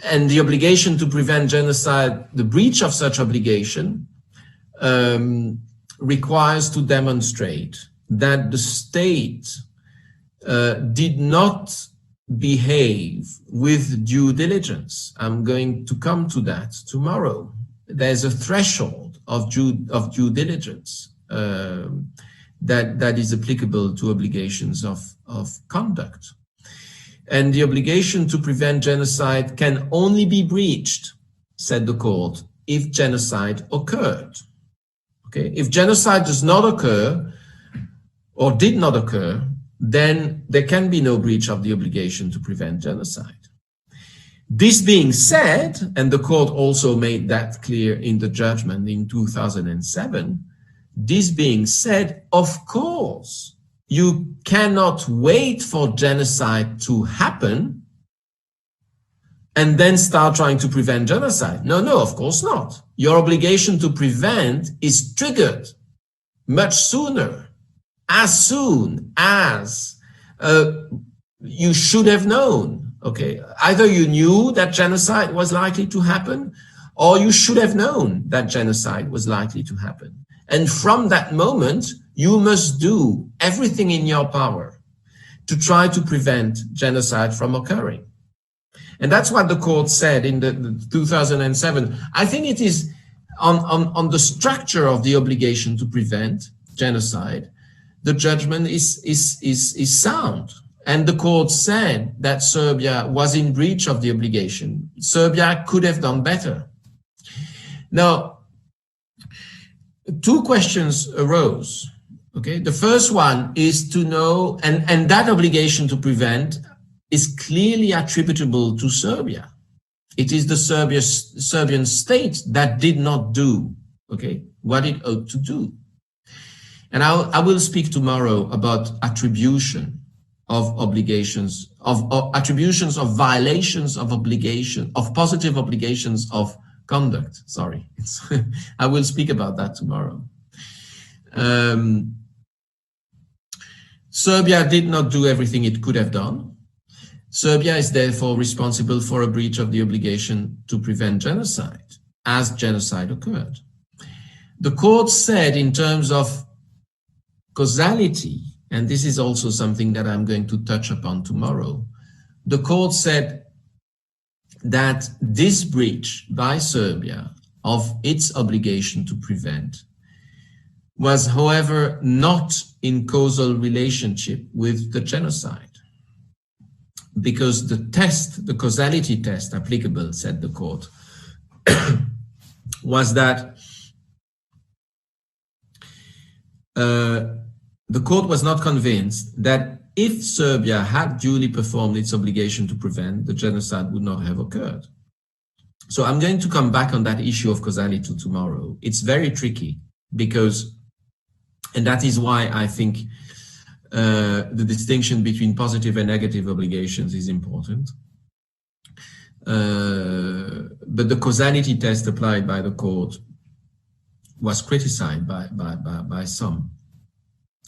[SPEAKER 3] And the obligation to prevent genocide, the breach of such obligation, requires to demonstrate that the state did not behave with due diligence. I'm going to come to that tomorrow. There's a threshold of due diligence that is applicable to obligations of conduct. And the obligation to prevent genocide can only be breached, said the court, if genocide occurred. Okay, if genocide does not occur or did not occur, then there can be no breach of the obligation to prevent genocide. This being said, and the court also made that clear in the judgment in 2007, this being said, of course, you cannot wait for genocide to happen and then start trying to prevent genocide. No, no, of course not. Your obligation to prevent is triggered much sooner, as soon as you should have known. Okay, either you knew that genocide was likely to happen, or you should have known that genocide was likely to happen. And from that moment, you must do everything in your power to try to prevent genocide from occurring. And that's what the court said in the 2007. I think it is on the structure of the obligation to prevent genocide, the judgment is sound. And the court said that Serbia was in breach of the obligation. Serbia could have done better. Now, two questions arose. Okay, the first one is to know, and that obligation to prevent is clearly attributable to Serbia. It is the Serbian state that did not do, okay, what it ought to do. And I will speak tomorrow about attribution of obligations, of attributions of violations of obligation, of positive obligations of conduct. Sorry, I will speak about that tomorrow. Serbia did not do everything it could have done. Serbia is therefore responsible for a breach of the obligation to prevent genocide, as genocide occurred. The court said in terms of causality, and this is also something that I'm going to touch upon tomorrow, the court said that this breach by Serbia of its obligation to prevent was, however, not in causal relationship with the genocide. Because the test, the causality test applicable, said the court, was that the court was not convinced that if Serbia had duly performed its obligation to prevent, the genocide would not have occurred. So I'm going to come back on that issue of causality tomorrow. It's very tricky because, and that is why I think the distinction between positive and negative obligations is important. But the causality test applied by the court was criticized by some.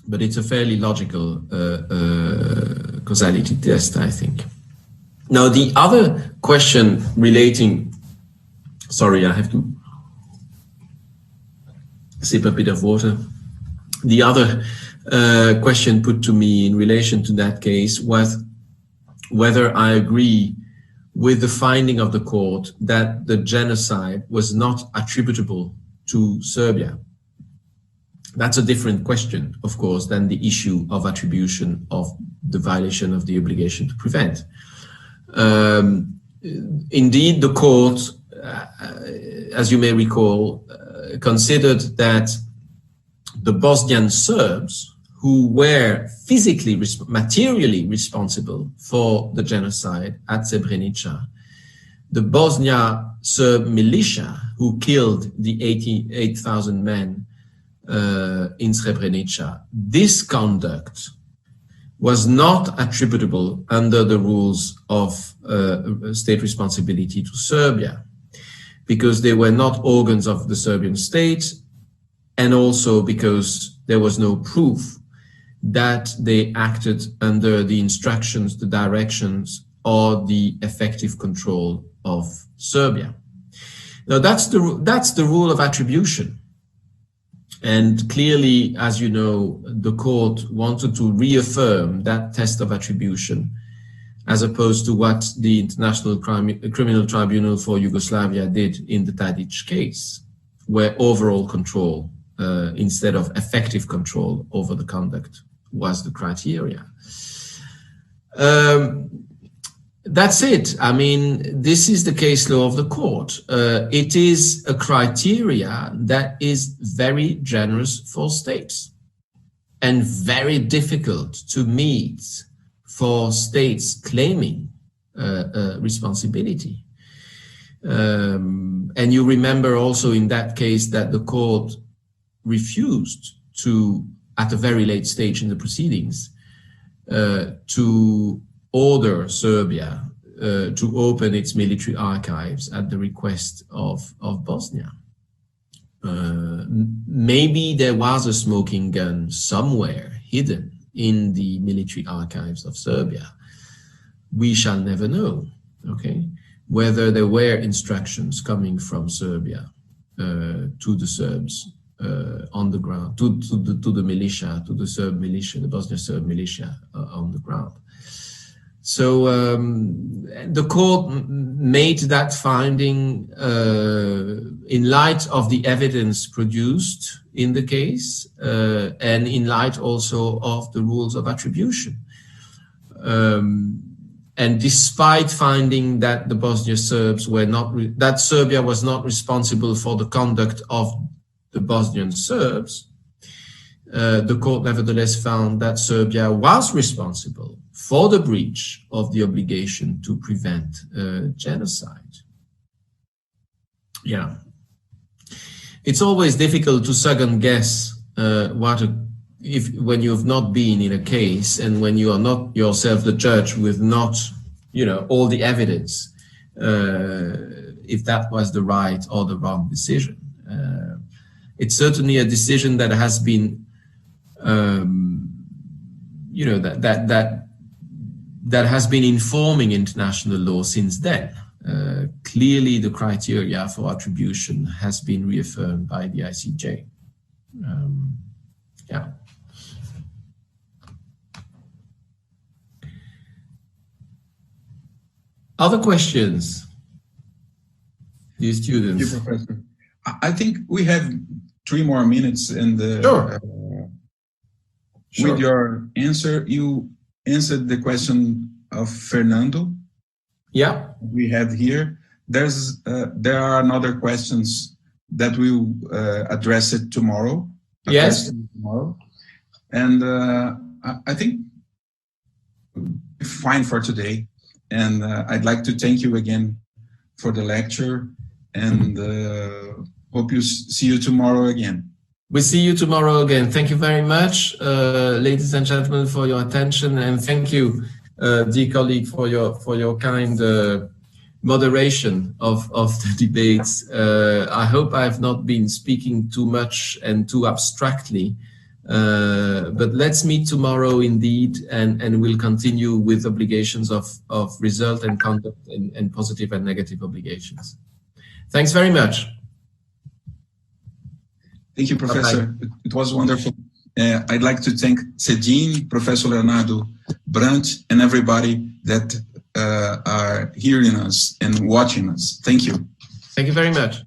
[SPEAKER 3] But it's a fairly logical causality test, I think. Now, the other question relating, sorry, I have to sip a bit of water. The other question put to me in relation to that case was whether I agree with the finding of the court that the genocide was not attributable to Serbia. That's a different question, of course, than the issue of attribution of the violation of the obligation to prevent. Indeed, the court, as you may recall, considered that the Bosnian Serbs, who were physically, materially responsible for the genocide at Srebrenica, the Bosnia Serb militia who killed the 88,000 men in Srebrenica, this conduct was not attributable under the rules of state responsibility to Serbia, because they were not organs of the Serbian state, and also because there was no proof that they acted under the instructions, the directions, or the effective control of Serbia. Now that's the rule of attribution. And clearly, as you know, the court wanted to reaffirm that test of attribution, as opposed to what the International Criminal Tribunal for Yugoslavia did in the Tadic case, where overall control instead of effective control over the conduct was the criteria. That's it. I mean, this is the case law of the court. It is a criteria that is very generous for states and very difficult to meet for states claiming responsibility. And you remember also in that case that the court refused to, at a very late stage in the proceedings, to order Serbia to open its military archives at the request of Bosnia. Maybe there was a smoking gun somewhere hidden in the military archives of Serbia. We shall never know, okay, whether there were instructions coming from Serbia to the Serbs on the ground, to the militia, to the Serb militia, the Bosnia Serb militia on the ground. So the court made that finding in light of the evidence produced in the case and in light also of the rules of attribution. And despite finding that the Bosnian Serbs were not, that Serbia was not responsible for the conduct of the Bosnian Serbs, the court nevertheless found that Serbia was responsible for the breach of the obligation to prevent genocide. Yeah. It's always difficult to second guess when you've not been in a case and when you are not yourself the judge with not, you know, all the evidence, if that was the right or the wrong decision. It's certainly a decision that has been, you know, that has been informing international law since then. Clearly, the criteria for attribution has been reaffirmed by the ICJ. Yeah. Other questions, dear students?
[SPEAKER 2] Thank you, Professor. I think we have 3 more minutes in the.
[SPEAKER 3] Sure.
[SPEAKER 2] With your answer, you answered the question of Fernando.
[SPEAKER 3] Yeah.
[SPEAKER 2] We have here. There are another questions that we'll address it tomorrow.
[SPEAKER 3] Yes.
[SPEAKER 2] Tomorrow. And I think fine for today. And I'd like to thank you again for the lecture and hope you see you tomorrow again.
[SPEAKER 3] We see you tomorrow again. Thank you very much, ladies and gentlemen, for your attention, and thank you, dear colleague, for your kind moderation of the debates. I hope I have not been speaking too much and too abstractly, but let's meet tomorrow indeed, and we'll continue with obligations of result and conduct and positive and negative obligations. Thanks very much.
[SPEAKER 2] Thank you, Professor.
[SPEAKER 3] Bye-bye.
[SPEAKER 2] It was wonderful. I'd like to thank Cedine, Professor Leonardo Brandt, and everybody that are hearing us and watching us. Thank you.
[SPEAKER 3] Thank you very much.